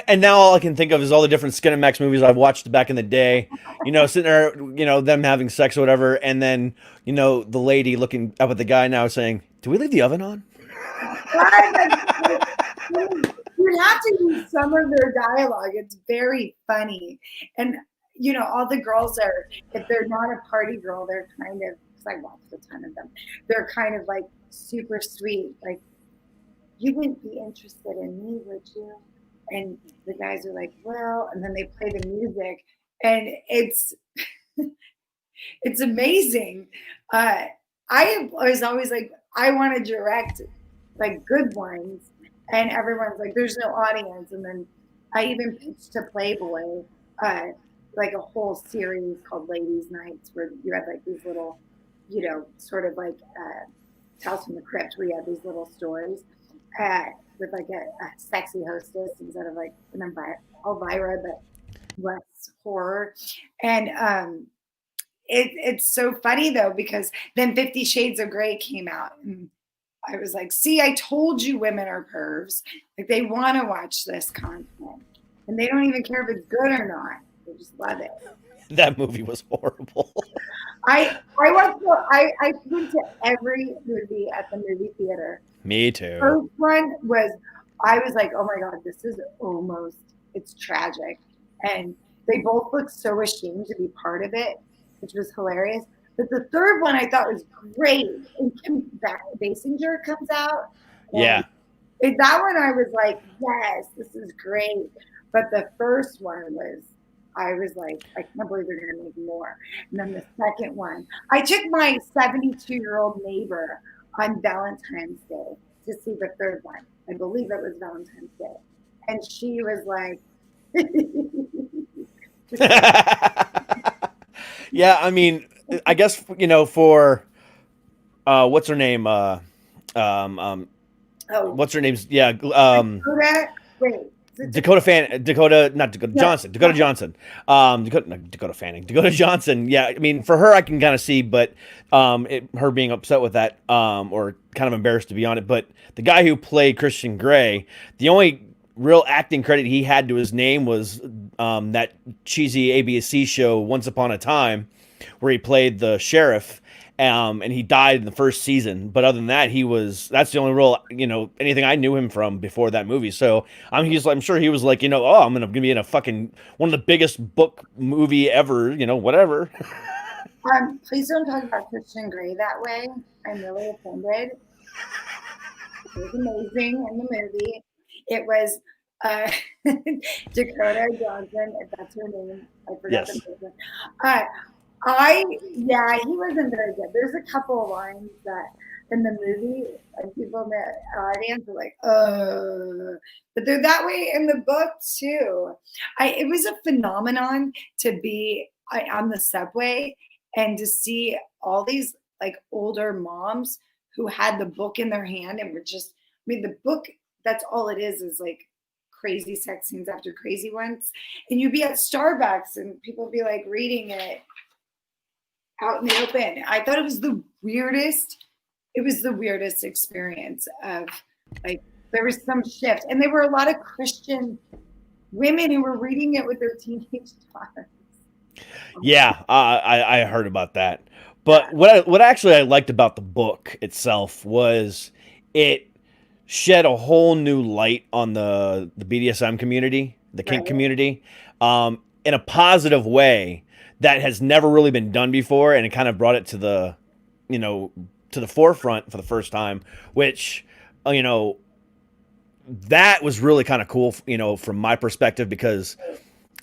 And now all I can think of is all the different Skinamax movies I've watched back in the day. You know, sitting there, you know, them having sex or whatever, and then, you know, the lady looking up at the guy now saying, "Do we leave the oven on?" You have to use some of their dialogue. It's very funny. And, you know, all the girls are, if they're not a party girl, they're kind of, because I watched a ton of them, they're kind of like super sweet. Like, you wouldn't be interested in me, would you? And the guys are like, well, and then they play the music. And it's amazing. I was always like, I want to direct like good ones. And everyone's like, there's no audience. And then I even pitched to Playboy like a whole series called Ladies Nights, where you had like these little, you know, sort of like Tales from the Crypt, where you had these little stories with like a sexy hostess instead of like an Elvira, but less horror. And it's so funny though, because then 50 Shades of Grey came out. And I was like, see, I told you women are pervs. Like they want to watch this content and they don't even care if it's good or not. They just love it. That movie was horrible. I went to every movie at the movie theater. Me too. First one was, I was like, oh my God, this is almost, it's tragic. And they both looked so ashamed to be part of it, which was hilarious. But the third one I thought was great. And Kim Basinger comes out. Yeah. That one I was like, yes, this is great. But the first one was, I was like, I can't believe they're going to make more. And then the second one, I took my 72-year-old neighbor on Valentine's Day to see the third one. I believe it was Valentine's Day. And she was like, Yeah, I mean, I guess, you know, for what's her name? Um, oh, what's her name's? Yeah, wait, not Dakota no, Johnson, Dakota Johnson, Dakota Fanning, Dakota Johnson. Yeah, I mean, for her, I can kind of see, but her being upset with that, or kind of embarrassed to be on it. But the guy who played Christian Grey, the only real acting credit he had to his name was that cheesy ABC show Once Upon a Time, where he played the sheriff. And he died in the first season. But other than that, that's the only role, you know, anything I knew him from before that movie. So I'm sure he was like, you know, oh, I'm gonna be in a fucking one of the biggest book movie ever, you know, whatever. please don't talk about Christian Grey that way. I'm really offended. It was amazing in the movie. It was uh, Dakota Johnson, if that's her name. I forgot Yes. the name. Yeah, he wasn't very good. There's a couple of lines that in the movie, and people in the audience are like, but they're that way in the book too. It was a phenomenon to be on the subway and to see all these like older moms who had the book in their hand and were just, I mean, the book, that's all it is like crazy sex scenes after crazy ones. And you'd be at Starbucks and people would be like reading it out in the open. I thought it was the weirdest experience of like, there was some shift. And there were a lot of Christian women who were reading it with their teenage daughters. Yeah, I heard about that. But what actually I liked about the book itself was it shed a whole new light on the BDSM community, the kink community, in a positive way that has never really been done before, and it kind of brought it to the, you know, to the forefront for the first time, which, you know, that was really kind of cool, you know, from my perspective, because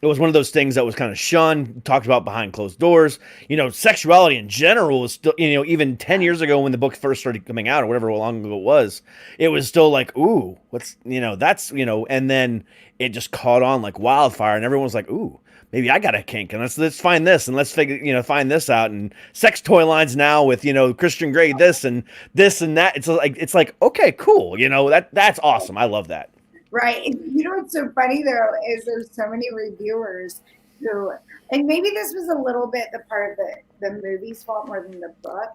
it was one of those things that was kind of shunned, talked about behind closed doors. You know, sexuality in general was still, you know, even 10 years ago when the book first started coming out or whatever long ago it was still like, ooh, what's, you know, that's, you know, and then it just caught on like wildfire and everyone was like, ooh, maybe I got a kink and let's find this and let's figure, you know, find this out. And sex toy lines now with, you know, Christian Grey, this and that. It's like, okay, cool. You know, that's awesome. I love that. Right. You know what's so funny though is there's so many reviewers who, and maybe this was a little bit the part of the movie's fault more than the book,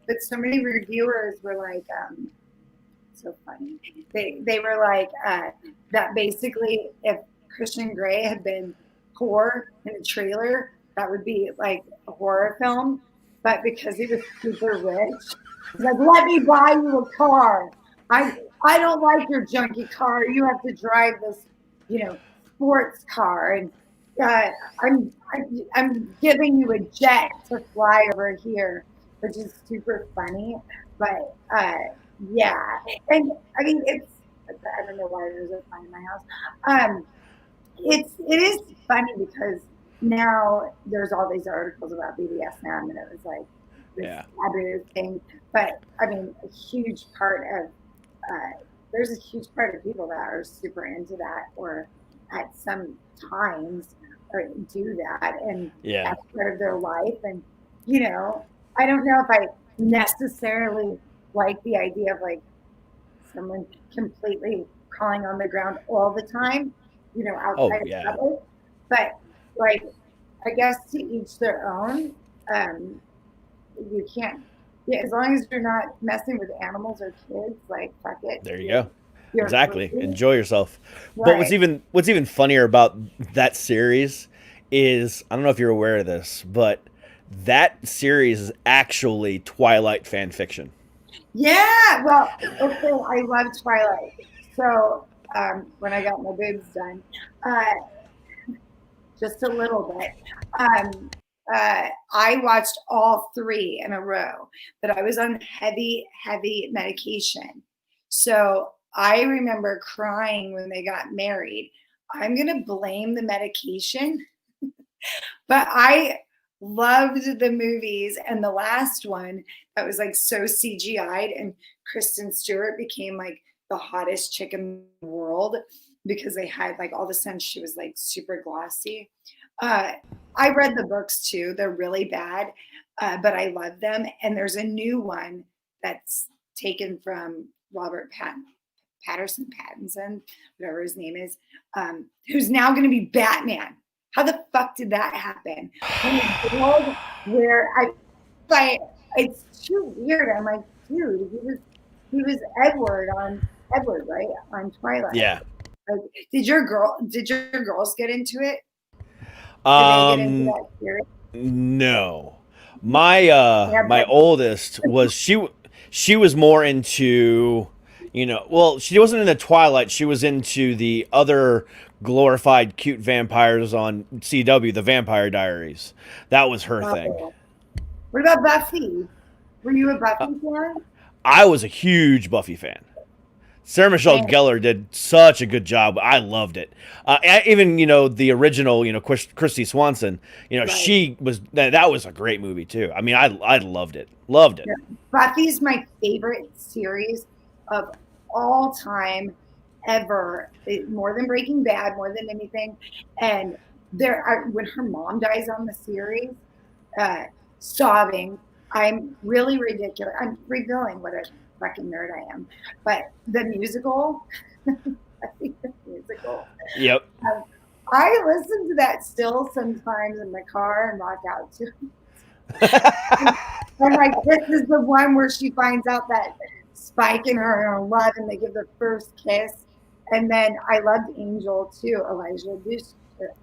but so many reviewers were like, so funny. They were like that basically if Christian Grey had been poor in a trailer, that would be like a horror film. But because he was super rich, he's like, let me buy you a car. I don't like your junky car. You have to drive this, you know, sports car, and I'm giving you a jet to fly over here, which is super funny. But yeah, and I mean I don't know why there's a fly in my house. It is funny because now there's all these articles about BDSM, and it was like this taboo thing. But I mean, a huge part of there's a huge part of people that are super into that, or at some times or do that, and that's part of their life. And you know, I don't know if I necessarily like the idea of like someone completely crawling on the ground all the time, you know, outside of public. But like, I guess to each their own. You can't. Yeah, as long as you're not messing with animals or kids, like fuck it. There you go. You're Exactly. free. Enjoy yourself. Right. But what's even funnier about that series is, I don't know if you're aware of this, but that series is actually Twilight fan fiction. Yeah. Well, okay. I love Twilight. So when I got my boobs done, just a little bit. I watched all 3 in a row, but I was on heavy medication. So I remember crying when they got married. I'm going to blame the medication, but I loved the movies. And the last one that was like so CGI'd, and Kristen Stewart became like the hottest chick in the world because they had like all of a sudden she was like super glossy. I read the books too. They're really bad, but I love them. And there's a new one that's taken from Robert Pattinson, whatever his name is, who's now going to be Batman. How the fuck did that happen? In a world where it's too weird. I'm like, dude, he was Edward, right? On Twilight. Yeah. Like, did your girls get into it? Did they get into that series? No. My oldest was she was more into, well, she wasn't into Twilight, she was into the other glorified cute vampires on CW, the Vampire Diaries. That was her thing. What about Buffy? Were you a Buffy fan? I was a huge Buffy fan. Sarah Michelle Gellar did such a good job. I loved it. Even, the original, Christy Swanson, right. She was, that was a great movie too. I mean, I loved it. Loved it. Yeah. Buffy's my favorite series of all time ever. More than Breaking Bad, more than anything. And when her mom dies on the series, sobbing, I'm really ridiculous. I'm revealing what a fucking nerd I am, but the musical, I think the musical. Yep. I listen to that still sometimes in the car and rock out to it. And like, this is the one where she finds out that Spike and her are in love and they give the first kiss. And then I loved Angel too, Elijah Dush.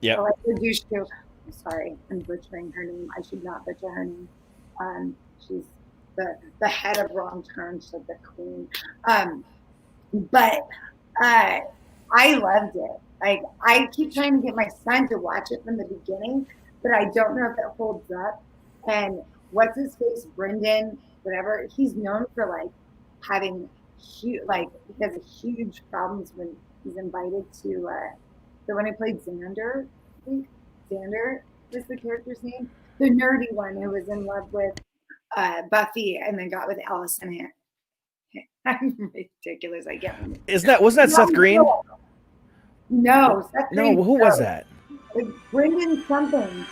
Yep. Elijah Dush too. I'm sorry, I'm butchering her name. I should not butcher her name. She's the head of Wrong Turn, said the queen. But I loved it. Like, I keep trying to get my son to watch it from the beginning, but I don't know if it holds up. And what's his face, Brendan, whatever, he's known for like having huge, like, he has huge problems when he's invited to the one who played Xander. I think Xander is the character's name, the nerdy one who was in love with Buffy and then got with Allison. I'm ridiculous. I get one. Wasn't that Seth Green? No, Seth Green. No, who was that? Like Brendan something.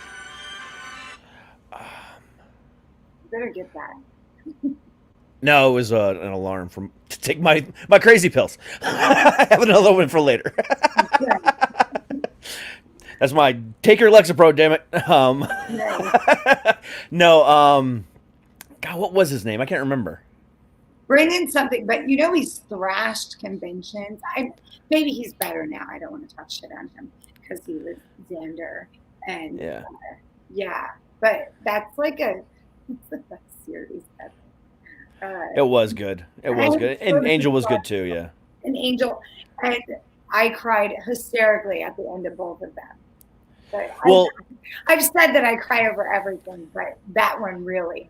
Better get that. No, it was an alarm to take my crazy pills. I have another one for later. That's my take your Lexapro, damn it. No, God, what was his name? I can't remember. Brendan something, but he's thrashed conventions. Maybe he's better now. I don't want to talk shit on him because he was Xander, and but that's like it's the best series ever. It was good. It was good, and Angel was good too. Yeah, and Angel, and I cried hysterically at the end of both of them. But I've said that I cry over everything, but that one really.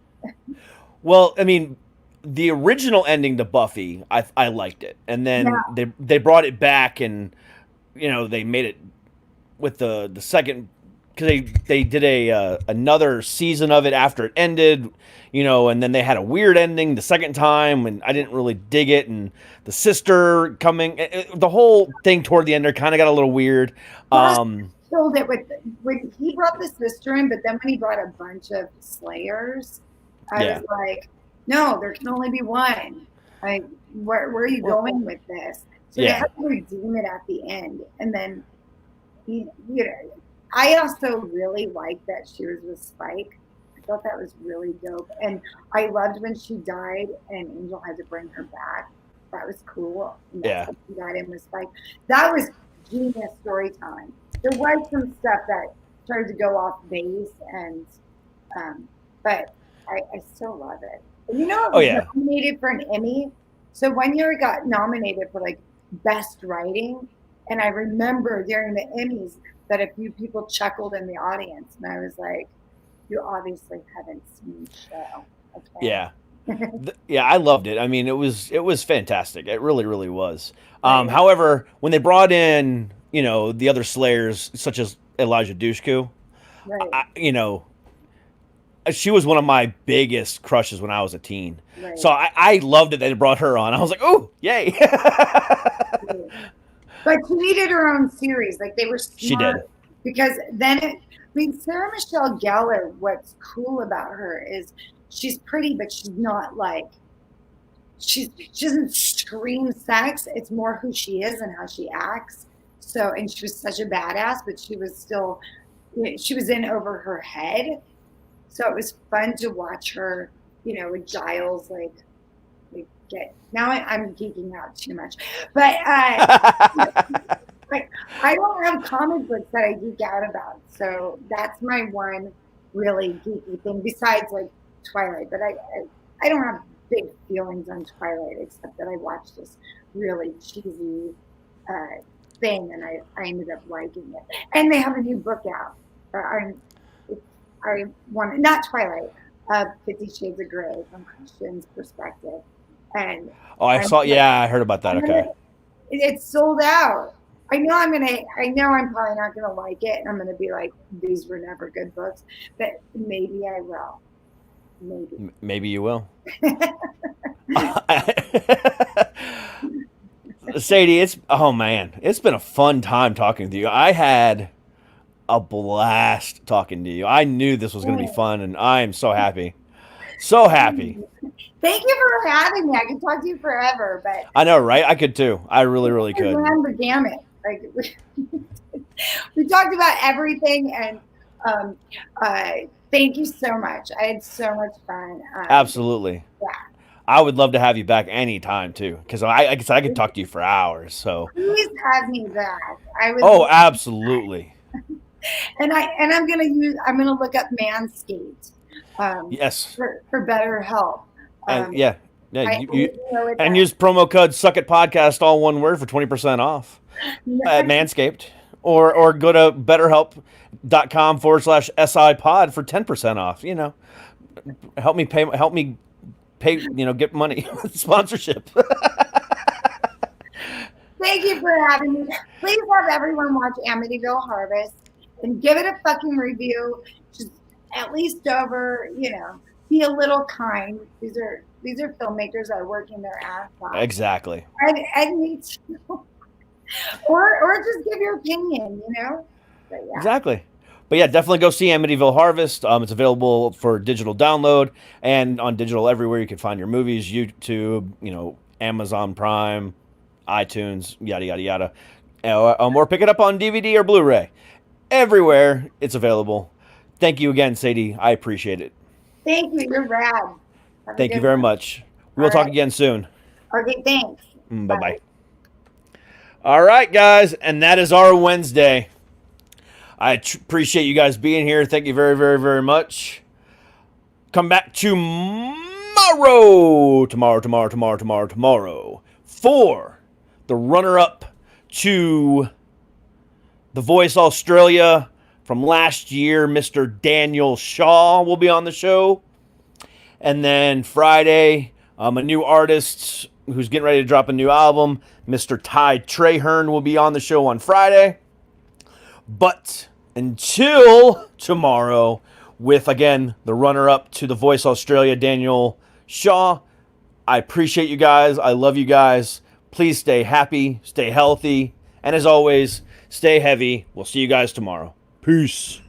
Well, I mean, the original ending to Buffy, I liked it, and then they brought it back, and they made it with the second, because they did another season of it after it ended, and then they had a weird ending the second time, and I didn't really dig it, and the sister coming, the whole thing toward the end there kind of got a little weird. Killed it when he brought the sister in, but then when he brought a bunch of slayers, I was like, no, there can only be one. Like, where are you going with this? So they have to redeem it at the end. And then, I also really liked that she was with Spike. I thought that was really dope. And I loved when she died and Angel had to bring her back. That was cool. And that's when she got in with Spike. That was genius storytelling. There was some stuff that started to go off base, and but I still love it. And it was nominated for an Emmy. So one year it got nominated for like best writing, and I remember during the Emmys that a few people chuckled in the audience, and I was like, "You obviously haven't seen the show." Okay. Yeah. Yeah, I loved it. I mean, it was fantastic. It really, really was. However, when they brought in the other Slayers, such as Elijah Dushku, Right. She was one of my biggest crushes when I was a teen. Right. So I loved it that they brought her on. I was like, oh, yay. But she needed her own series. Like, they were smart. She did. Because then Sarah Michelle Gellar, what's cool about her is she's pretty, but she's not like, she doesn't scream sex. It's more who she is and how she acts. So, and she was such a badass, but she was still, she was in over her head. So it was fun to watch her, with Giles, get, now I'm geeking out too much, but like, I don't have comic books that I geek out about. So that's my one really geeky thing besides like Twilight, but I don't have big feelings on Twilight, except that I watched this really cheesy thing and I ended up liking it. And they have a new book out. I want, not Twilight, 50 Shades of Grey from Christian's perspective. And I heard about that. Okay. It's sold out. I know I'm probably not gonna like it, and I'm gonna be like, these were never good books, but maybe I will. Maybe you will. Sadie, it's been a fun time talking to you. I had a blast talking to you. I knew this was going to be fun, and I am so happy. So happy. Thank you for having me. I could talk to you forever, but I know, right? I could too. I really, really could. Ran the gamut. Like, we talked about everything, and thank you so much. I had so much fun. Absolutely. Yeah. I would love to have you back anytime too, because I could talk to you for hours. So please have me back. Absolutely. And I'm gonna look up Manscaped. Yes. For better help. And use promo code SuckItPodcast, all one word, for 20% off at Manscaped, or go to BetterHelp.com/SIPod for 10% off. Help me pay. Get money sponsorship. Thank you for having me. Please have everyone watch Amityville Harvest and give it a fucking review. Just at least over, be a little kind. These are filmmakers that are working their ass off. Exactly. And me too. or just give your opinion, But yeah. Exactly. But yeah, definitely go see Amityville Harvest. It's available for digital download and on digital everywhere you can find your movies, YouTube, Amazon Prime, iTunes, yada, yada, yada. Or pick it up on DVD or Blu-ray. Everywhere it's available. Thank you again, Sadie. I appreciate it. Thank you. You're rad. Thank you very much. We'll talk again soon. Okay, thanks. Bye-bye. All right, guys. And that is our Wednesday. I appreciate you guys being here. Thank you very, very, very much. Come back tomorrow for the runner-up to The Voice Australia from last year. Mr. Daniel Shaw will be on the show. And then Friday, a new artist who's getting ready to drop a new album, Mr. Ty Traherne, will be on the show on Friday. But until tomorrow, with, again, the runner-up to The Voice Australia, Daniel Shaw, I appreciate you guys. I love you guys. Please stay happy, stay healthy, and as always, stay heavy. We'll see you guys tomorrow. Peace.